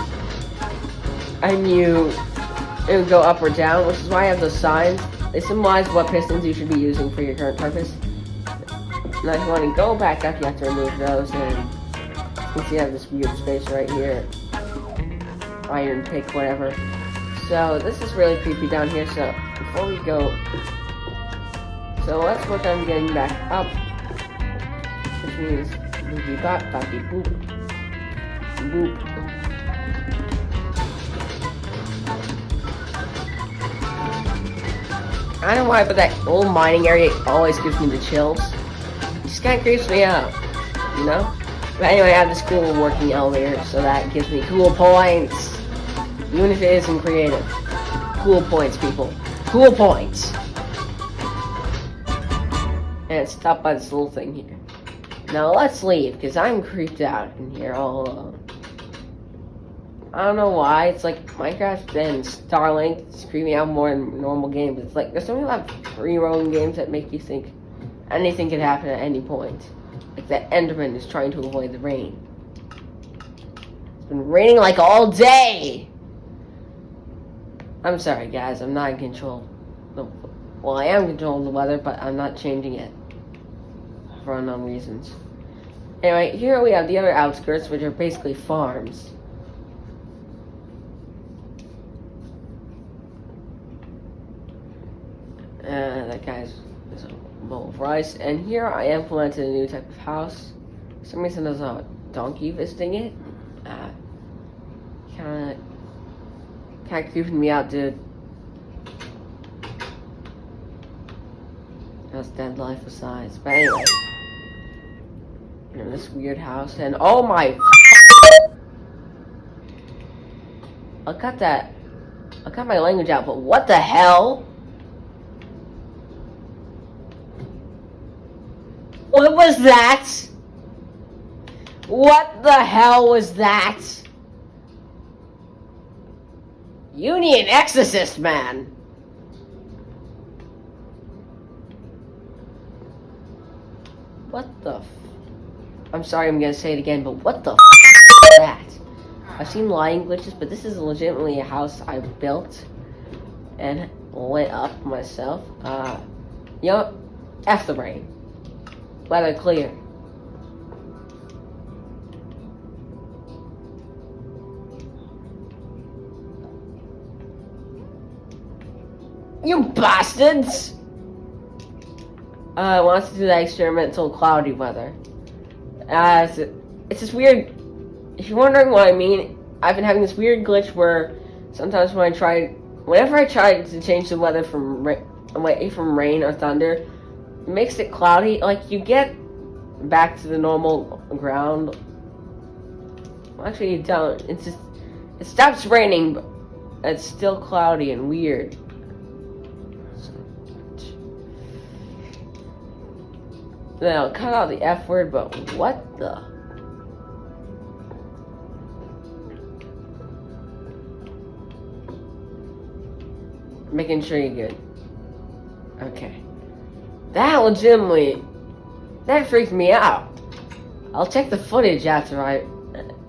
it would go up or down, which is why I have those signs. They symbolize what pistons you should be using for your current purpose. Now if you want to go back up, you have to remove those, and you can see I have this weird space right here. Iron pick, whatever. So this is really creepy down here, so before we go, so let's work on getting back up, which means boopy bop, boppy boop, boop. I don't know why, but that old mining area always gives me the chills. It just kind of creeps me out, you know? But anyway, I have this cool working elevator, so that gives me cool points. Even if it isn't creative. Cool points, people. Cool points. And it's stopped by this little thing here. Now let's leave, because I'm creeped out in here all alone. I don't know why. It's like Minecraft and Starlink. It's creeping out more than normal games. It's like there's so many like free roaming games that make you think anything could happen at any point. Like that Enderman is trying to avoid the rain. It's been raining like all day. I'm sorry, guys. I'm not in control. Well, I am in control of the weather, but I'm not changing it for unknown reasons. Anyway, here we have the other outskirts, which are basically farms. That guy's is a bowl of rice, and here I implemented a new type of house. For some reason there's a donkey visiting it. Kinda creeping me out, dude. That's dead life besides. But anyway, in this weird house, and oh my! I'll cut my language out. But what the hell? What was that? What the hell was that? You need an exorcist, man. What the I'm sorry I'm gonna say it again, but what the is that? I've seen lighting glitches, but this is legitimately a house I built and lit up myself. You know, F the rain. Weather clear. You bastards! Wants to do that experimental cloudy weather. It's this weird. If you're wondering what I mean, I've been having this weird glitch where sometimes whenever I try to change the weather away from rain or thunder, it makes it cloudy. Like you get back to the normal ground. Well, actually, you don't. It's just it stops raining, but it's still cloudy and weird. Then I'll cut out the F word, but what the? Making sure you're good. Okay. That freaked me out. I'll check the footage after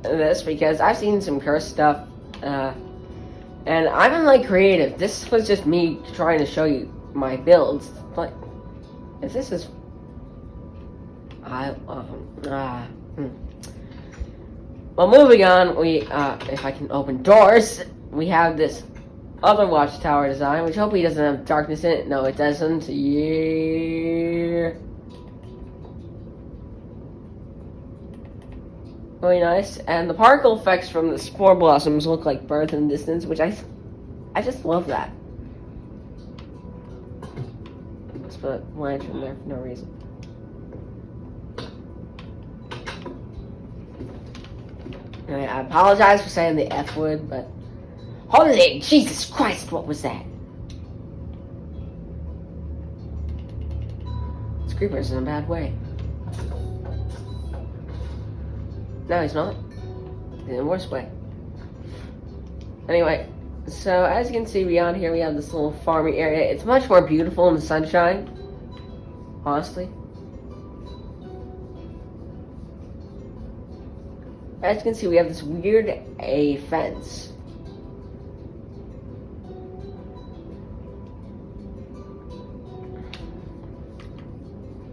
this because I've seen some cursed stuff. And I've been like creative. This was just me trying to show you my builds. Like, if this is well, moving on, if I can open doors, we have this other watchtower design, which hopefully doesn't have darkness in it. No, it doesn't. Yeah. Very nice. And the particle effects from the spore blossoms look like birds in the distance, which I I just love that. Just put a lantern there for no reason. Anyway, I apologize for saying the F word, but holy Jesus Christ, what was that? This creeper's in a bad way. No, he's not. He's in a worse way. Anyway, so as you can see beyond here, we have this little farming area. It's much more beautiful in the sunshine, honestly. As you can see, we have this weird A fence.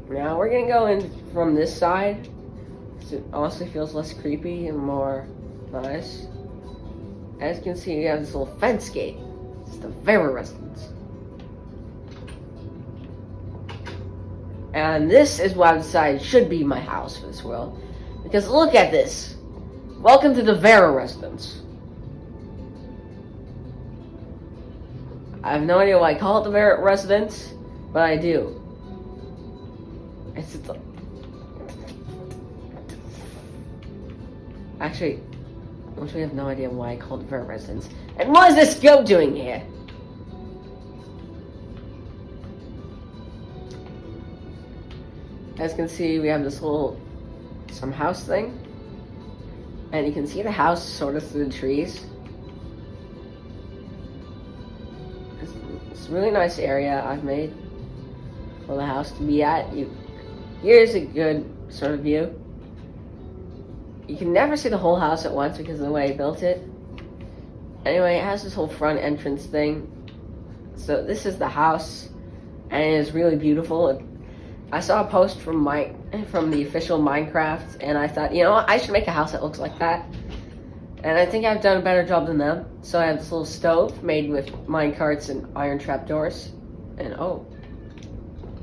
Now we're gonna go in from this side. So it honestly feels less creepy and more nice. As you can see, we have this little fence gate. It's the Vera Residence. And this is what I've decided should be my house for this world. Because look at this. Welcome to the Vera Residence. I have no idea why I call it the Vera Residence, but I do. Actually, we have no idea why I called it Vera Residence. And what is this goat doing here? As you can see, we have this little, some house thing. And you can see the house sort of through the trees. It's a really nice area I've made for the house to be at. Here's a good sort of view. You can never see the whole house at once because of the way I built it. Anyway, it has this whole front entrance thing. So this is the house, and it is really beautiful. I saw a post from the official Minecraft, and I thought, you know what, I should make a house that looks like that. And I think I've done a better job than them. So I have this little stove made with minecarts and iron trapdoors. And oh,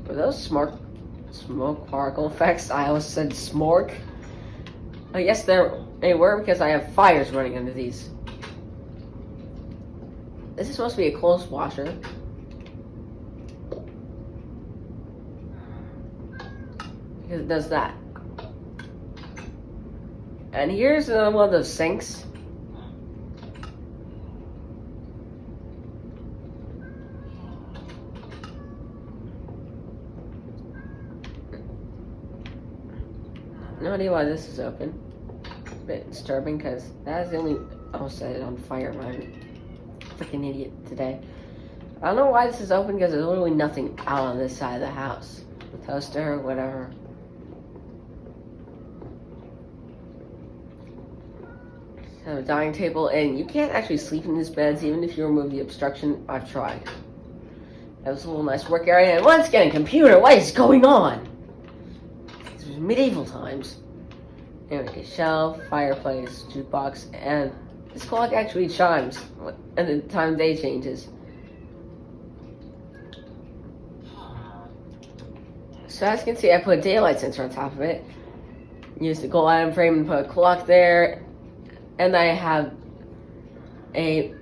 were those smoke particle effects? I almost said smork. I guess they were because I have fires running under these. This is supposed to be a clothes washer. Because it does that. And here's another one of those sinks. No idea why this is open. A bit disturbing because that is the only. Oh, set it on fire, man. Freaking idiot today. I don't know why this is open because there's literally nothing out on this side of the house. Toaster, whatever. Have a dining table, and you can't actually sleep in these beds even if you remove the obstruction. I've tried. That was a little nice work area, and once again, computer, what is going on? This was medieval times. Anyway, shelf, fireplace, jukebox, and this clock actually chimes, and the time of day changes. So as you can see, I put a daylight sensor on top of it. Used a gold item frame and put a clock there. And I have a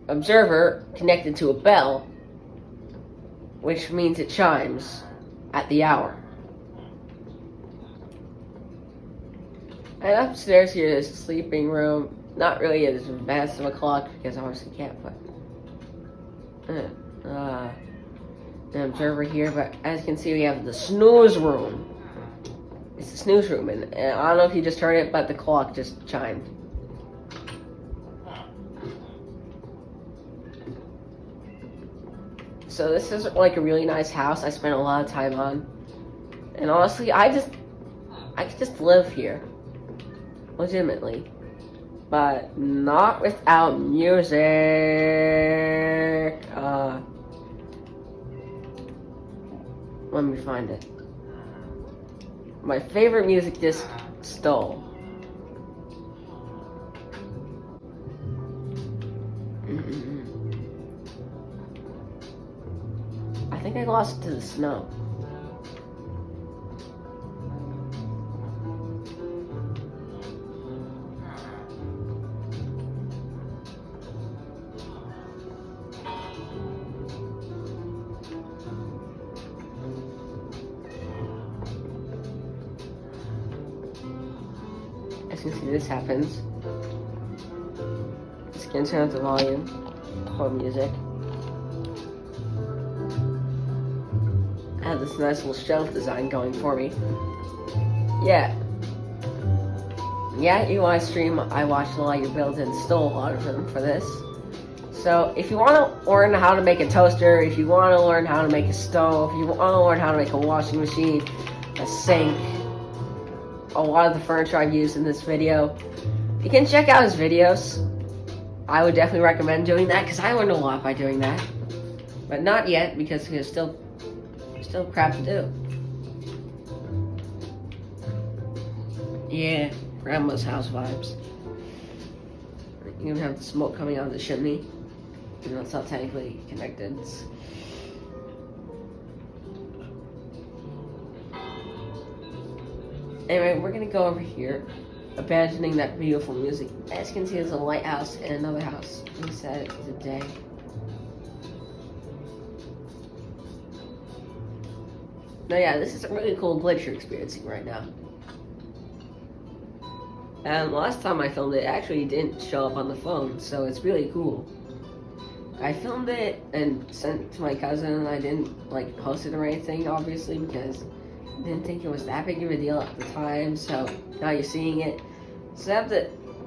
observer connected to a bell, which means it chimes at the hour. And upstairs here is a sleeping room. Not really as advanced of a clock because I obviously can't put an observer here. But as you can see, we have the snooze room. It's the snooze room, and I don't know if you just heard it, but the clock just chimed. So this is like a really nice house I spent a lot of time on. And honestly, I could just live here. Legitimately. But not without music. Let me find it. My favorite music disc stole. I think I lost it to the snow. As you can see, this happens. Just gonna turn up the volume for music. I have this nice little shelf design going for me. Yeah, UI stream, I watched a lot of your builds and stole a lot of them for this. So if you want to learn how to make a toaster, if you want to learn how to make a stove, if you want to learn how to make a washing machine, a sink, a lot of the furniture I've used in this video, you can check out his videos. I would definitely recommend doing that because I learned a lot by doing that. But not yet because there's still crap to do. Yeah, grandma's house vibes. You can have the smoke coming out of the chimney. You know, it's not technically connected. Anyway, we're gonna go over here, abandoning that beautiful music. As you can see, there's a lighthouse and another house inside the day. Now, yeah, this is a really cool glitch you're experiencing right now. And last time I filmed it, actually didn't show up on the phone, so it's really cool. I filmed it and sent it to my cousin, and I didn't like post it or anything, obviously, because I didn't think it was that big of a deal at the time. So now you're seeing it. So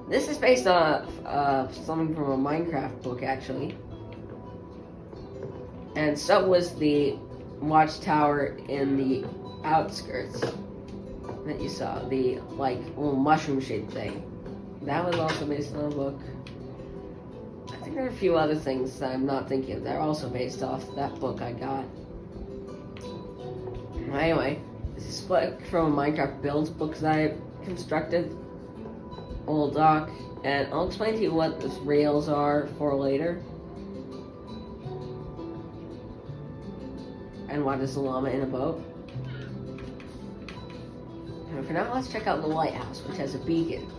this is based on something from a Minecraft book, actually. And so was the watchtower in the outskirts that you saw, the like little mushroom shaped thing. That was also based on a book. I think there are a few other things that I'm not thinking of that are also based off that book I got. Anyway, this is like from a Minecraft builds book that I constructed. A little dock, and I'll explain to you what the rails are for later. And why there's a llama in a boat. And for now, let's check out the lighthouse, which has a beacon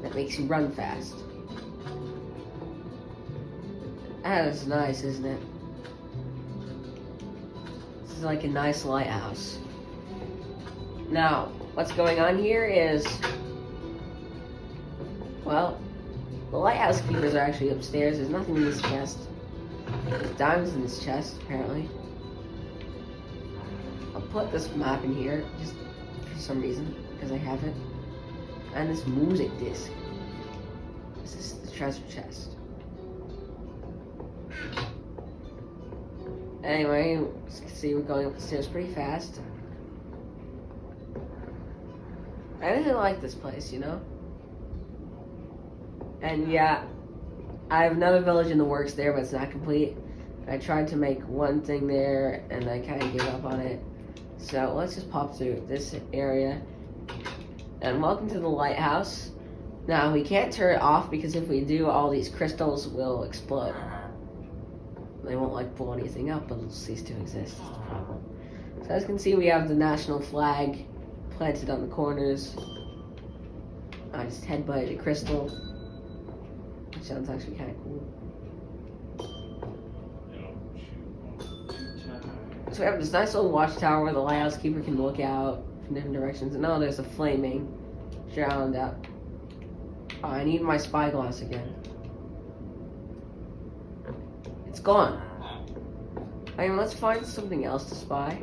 that makes you run fast. That is nice, isn't it? This is like a nice lighthouse. Now, what's going on here is, well, the lighthouse keepers are actually upstairs. There's nothing in this chest. There's diamonds in this chest, apparently. I'll put this map in here, just for some reason, because I have it. And this music disc. This is the treasure chest. Anyway, as you can see, we're going up the stairs pretty fast. I really like this place, you know? And yeah, I have another village in the works there, but it's not complete. I tried to make one thing there, and I kind of gave up on it. So let's just pop through this area. And welcome to the lighthouse. Now, we can't turn it off because if we do, all these crystals will explode. They won't like pull anything up, but it'll cease to exist. That's the problem. So as you can see, we have the national flag planted on the corners. I just headbutted a crystal, which sounds actually kind of cool. So we have this nice little watchtower where the lighthouse keeper can look out from different directions. And oh, there's a flaming drowned out. Oh, I need my spyglass again. It's gone. I mean, let's find something else to spy.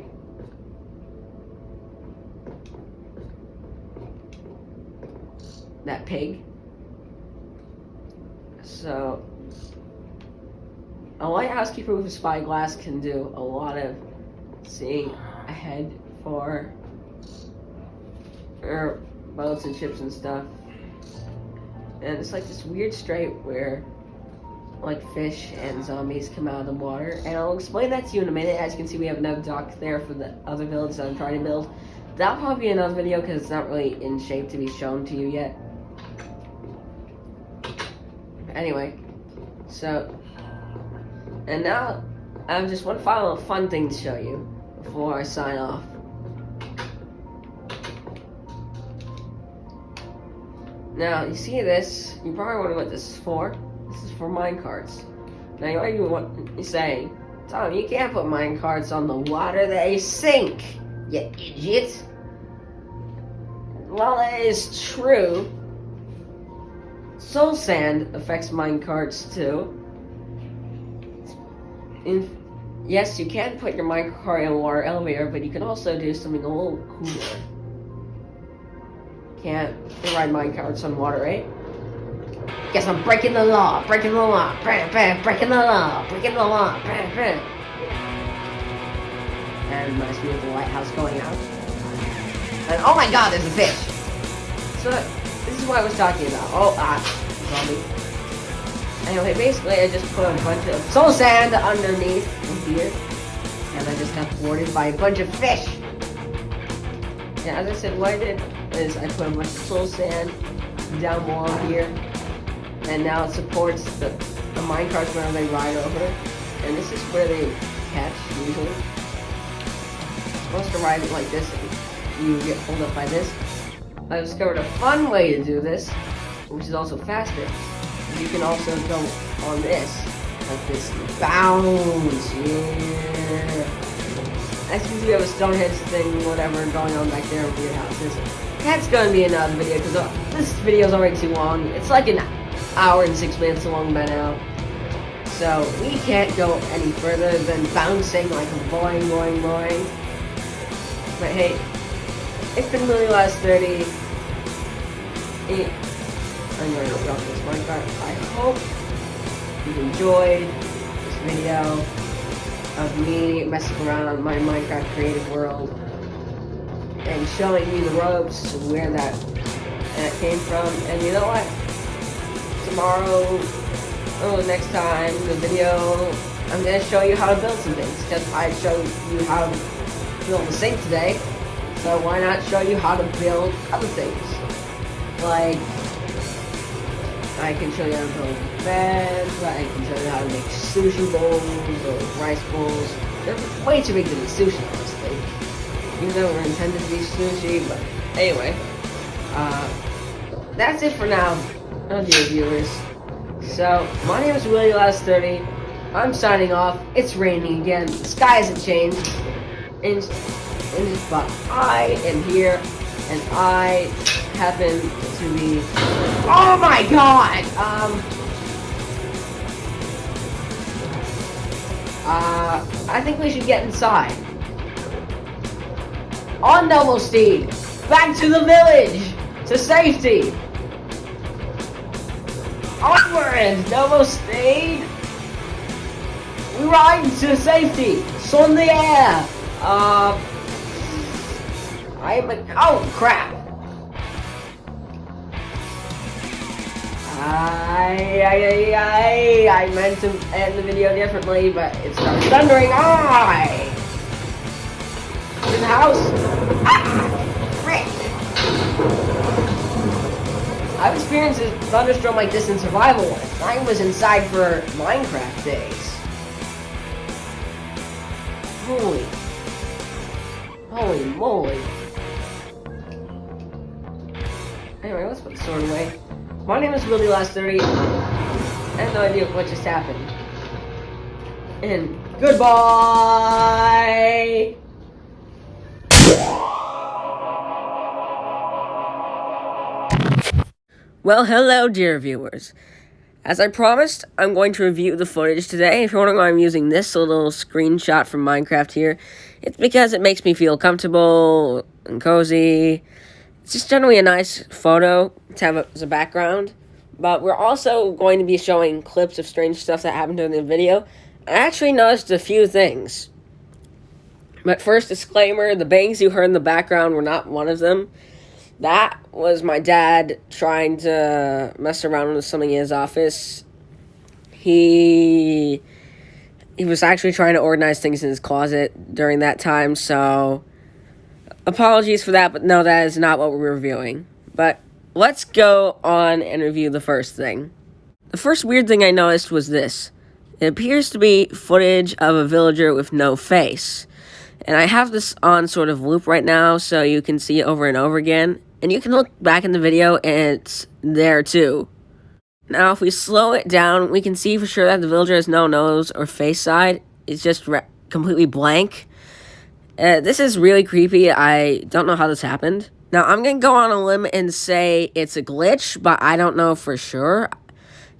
That pig. So, a lighthouse keeper with a spyglass can do a lot of seeing ahead for boats and ships and stuff. And it's like this weird strait where like fish and zombies come out of the water. And I'll explain that to you in a minute. As you can see, we have another dock there for the other village that I'm trying to build. That'll probably be another video because it's not really in shape to be shown to you yet. Anyway, so, and now I have just one final fun thing to show you before I sign off. Now, you see this, you probably wonder what this is for. This is for minecarts. Now, you might be saying, Tom, you can't put minecarts on the water, they sink, you idiot. Well, that is true, soul sand affects minecarts too. Yes, you can put your minecart in a water elevator, but you can also do something a little cooler. Can't ride minecarts on water, right? Guess I'm breaking the law, breaking the law, breaking the law, breaking the law, And reminds me of the lighthouse going out. And oh my god, there's a fish! So, this is what I was talking about. Zombie. Anyway, basically I just put a bunch of soul sand underneath here. And I just got boarded by a bunch of fish. Yeah, as I said, what I did is I put a bunch of soul sand down below here. And now it supports the minecarts whenever they ride over. And this is where they catch, usually. You're supposed to ride it like this, and you get pulled up by this. I discovered a fun way to do this, which is also faster. You can also go on this, like this, bounce, yeah. As you can see, we have a Stonehenge thing, whatever, going on back there with your houses. That's gonna be another video, because this video is already too long. It's like an hour and 6 minutes long by now. So we can't go any further than bouncing like a boing, boing, boing. But hey, it's been really last 30. I'm going to drop this Minecraft. I hope you enjoyed this video of me messing around on my Minecraft creative world and showing you the ropes and where that came from. And you know what? Tomorrow, or next time, the video, I'm going to show you how to build some things, because I showed you how to build a sink today, so why not show you how to build other things? Like, I can show you how to build beds, I can show you how to make sushi bowls, or rice bowls. They're way too big to be sushi, honestly, even though we're intended to be sushi, but anyway, that's it for now. Dear viewers. So, my name is Willie Last 30. I'm signing off. It's raining again. The sky hasn't changed. But I am here, and I happen to be. Oh my god! I think we should get inside. On double speed! Back to the village! To safety! Onward! Double speed! We ride to safety! So in the air! Oh crap! I meant to end the video differently, but it started thundering. In the house. Frick! I've experienced a thunderstorm like this in survival once. I was inside for Minecraft days. Holy moly. Anyway, let's put the sword away. My name is Willie Last 30. I have no idea what just happened. And goodbye! Well, hello, dear viewers. As I promised, I'm going to review the footage today. If you're wondering why I'm using this little screenshot from Minecraft here, it's because it makes me feel comfortable and cozy. It's just generally a nice photo to have as a background. But we're also going to be showing clips of strange stuff that happened during the video. I actually noticed a few things. But first, disclaimer, the bangs you heard in the background were not one of them. That was my dad trying to mess around with something in his office. He was actually trying to organize things in his closet during that time, so apologies for that, but no, that is not what we're reviewing. But let's go on and review the first thing. The first weird thing I noticed was this. It appears to be footage of a villager with no face. And I have this on sort of loop right now, so you can see it over and over again. And you can look back in the video, and it's there too. Now, if we slow it down, we can see for sure that the villager has no nose or face side. It's just completely blank. This is really creepy. I don't know how this happened. Now, I'm going to go on a limb and say it's a glitch, but I don't know for sure.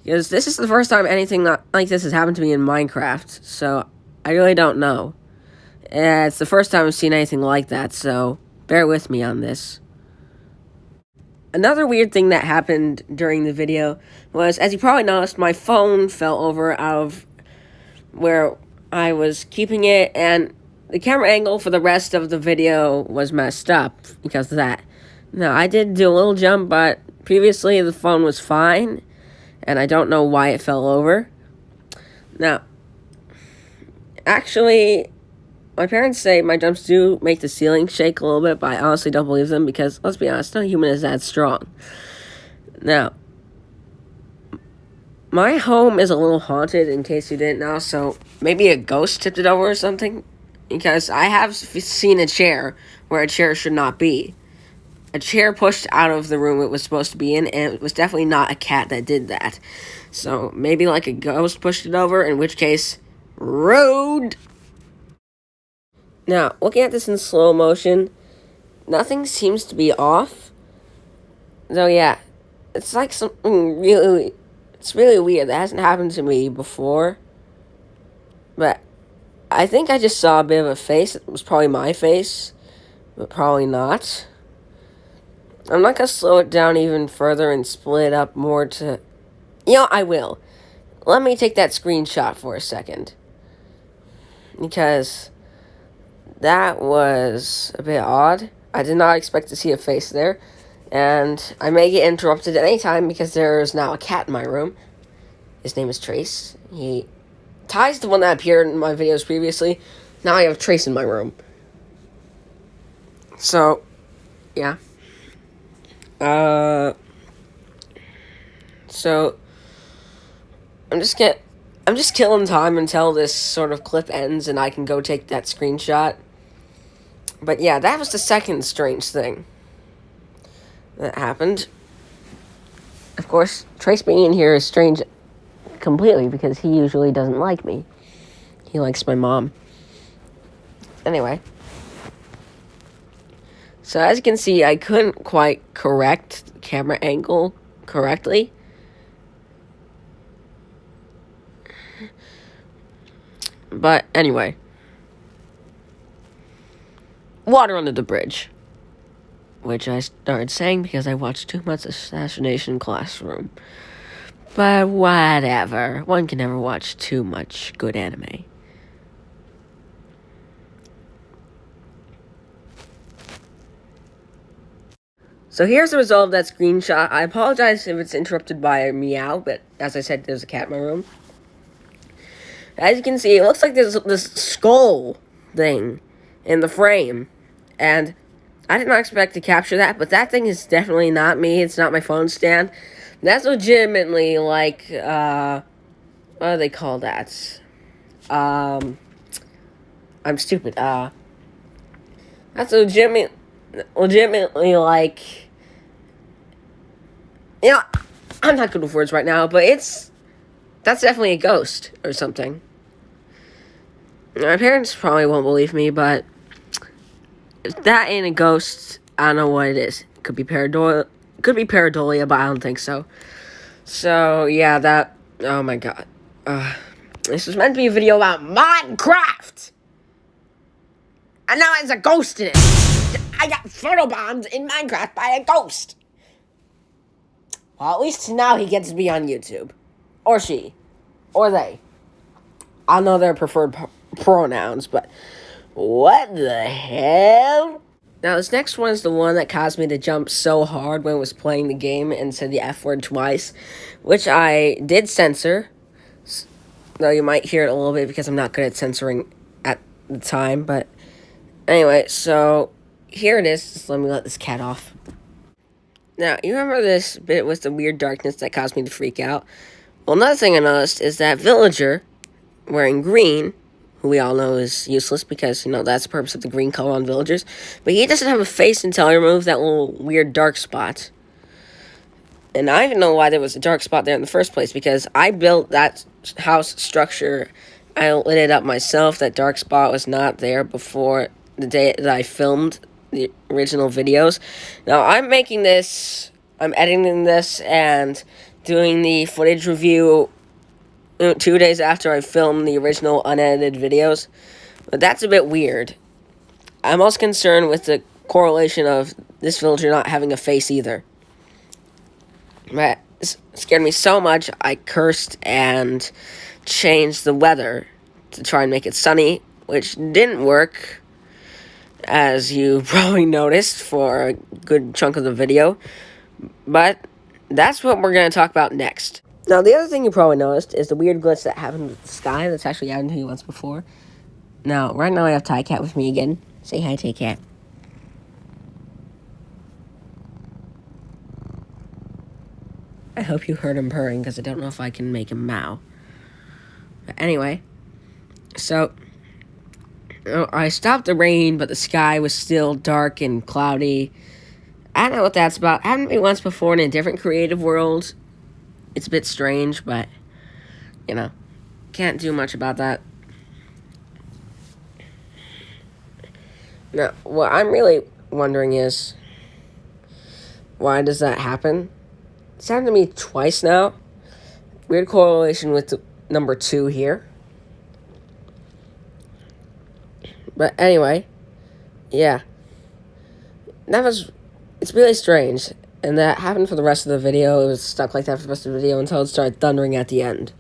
Because this is the first time anything like this has happened to me in Minecraft, so I really don't know. And it's the first time I've seen anything like that, so bear with me on this. Another weird thing that happened during the video was, as you probably noticed, my phone fell over out of where I was keeping it, and the camera angle for the rest of the video was messed up because of that. Now, I did do a little jump, but previously the phone was fine, and I don't know why it fell over. Now, actually, my parents say my jumps do make the ceiling shake a little bit, but I honestly don't believe them because, let's be honest, no human is that strong. Now, my home is a little haunted, in case you didn't know, so maybe a ghost tipped it over or something, because I have seen a chair where a chair should not be. A chair pushed out of the room it was supposed to be in, and it was definitely not a cat that did that. So, maybe like a ghost pushed it over, in which case, rude! Now, looking at this in slow motion, nothing seems to be off. So yeah, it's like something really weird that hasn't happened to me before. But I think I just saw a bit of a face. It was probably my face, but probably not. I'm not going to slow it down even further and split it up more to... You know, I will. Let me take that screenshot for a second. Because that was a bit odd. I did not expect to see a face there. And I may get interrupted at any time because there's now a cat in my room. His name is Trace. He ties the one that appeared in my videos previously. Now I have Trace in my room. So, yeah. So I'm just killing time until this sort of clip ends and I can go take that screenshot. But yeah, that was the second strange thing that happened. Of course, Trace being in here is strange completely because he usually doesn't like me. He likes my mom. Anyway. So as you can see, I couldn't quite correct the camera angle correctly. But anyway. Water under the bridge. Which I started saying because I watched too much Assassination Classroom. But whatever. One can never watch too much good anime. So here's the result of that screenshot. I apologize if it's interrupted by a meow, but as I said, there's a cat in my room. As you can see, it looks like there's this skull thing in the frame. And I did not expect to capture that, but that thing is definitely not me. It's not my phone stand. That's legitimately like, what do they call that? I'm stupid. That's legitimately like, you know, I'm not good with words right now, but that's definitely a ghost or something. My parents probably won't believe me, but if that ain't a ghost, I don't know what it is. It could be pareidolia, but I don't think so. So, yeah, that, oh my god. This was meant to be a video about Minecraft! And now there's a ghost in it! I got photobombed in Minecraft by a ghost! Well, at least now he gets to be on YouTube. Or she. Or they. I know their preferred pronouns, but what the hell? Now, this next one is the one that caused me to jump so hard when I was playing the game and said the F word twice, which I did censor. Though you might hear it a little bit because I'm not good at censoring at the time, but anyway, so here it is. Just let me let this cat off. Now, you remember this bit with the weird darkness that caused me to freak out? Well, another thing I noticed is that villager wearing green, who we all know is useless because, you know, that's the purpose of the green color on villagers, but he doesn't have a face until I remove that little weird dark spot. And I even know why there was a dark spot there in the first place, because I built that house structure. I lit it up myself. That dark spot was not there before the day that I filmed the original videos. Now, I'm editing this and doing the footage review 2 days after I filmed the original unedited videos. But that's a bit weird. I'm also concerned with the correlation of this villager not having a face either. That scared me so much, I cursed and changed the weather to try and make it sunny, which didn't work, as you probably noticed for a good chunk of the video. But that's what we're going to talk about next. Now, the other thing you probably noticed is the weird glitch that happened with the sky that's actually happened to you once before. Now, right now I have Ty Cat with me again. Say hi, Ty Cat. I hope you heard him purring, because I don't know if I can make him meow. But anyway, so I stopped the rain, but the sky was still dark and cloudy. I don't know what that's about. I happened to me once before in a different creative world. It's a bit strange, but, you know, can't do much about that. Now, what I'm really wondering is, why does that happen? It's happened to me twice now. Weird correlation with the number 2 here. But anyway, yeah. It's really strange. And that happened for the rest of the video. It was stuck like that for the rest of the video until it started thundering at the end.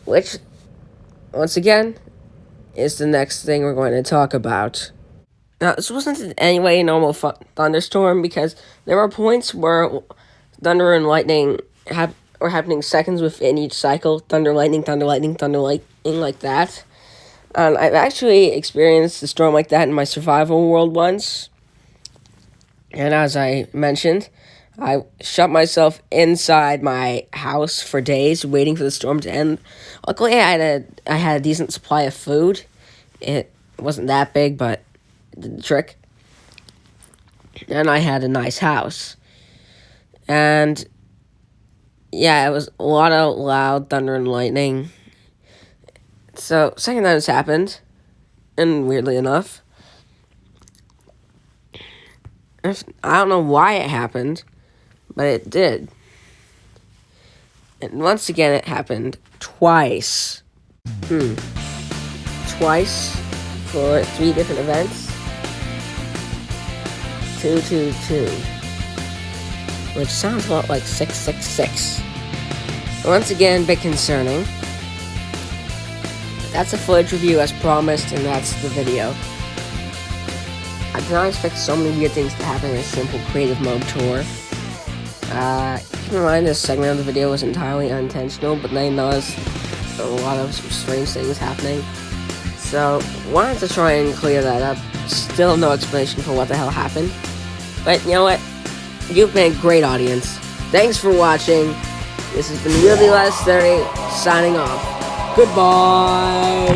Which, once again, is the next thing we're going to talk about. Now, this wasn't in any way a normal thunderstorm, because there were points where thunder and lightning were happening seconds within each cycle. Thunder, lightning, thunder, lightning, thunder, lightning, like that. And I've actually experienced a storm like that in my survival world once. And as I mentioned, I shut myself inside my house for days, waiting for the storm to end. Luckily, I had a decent supply of food. It wasn't that big, but it did the trick. And I had a nice house. And yeah, it was a lot of loud thunder and lightning. So, second time this happened, and weirdly enough, I don't know why it happened, but it did. And once again, it happened twice. Twice for 3 different events. 222. Which sounds a lot like 666. Once again, a bit concerning. That's a footage review as promised, and that's the video. I did not expect so many weird things to happen in a simple creative mode tour. Keep in mind this segment of the video was entirely unintentional, but I noticed a lot of strange things happening. So, wanted to try and clear that up. Still no explanation for what the hell happened. But you know what? You've been a great audience. Thanks for watching. This has been Really Last 30, signing off. Goodbye!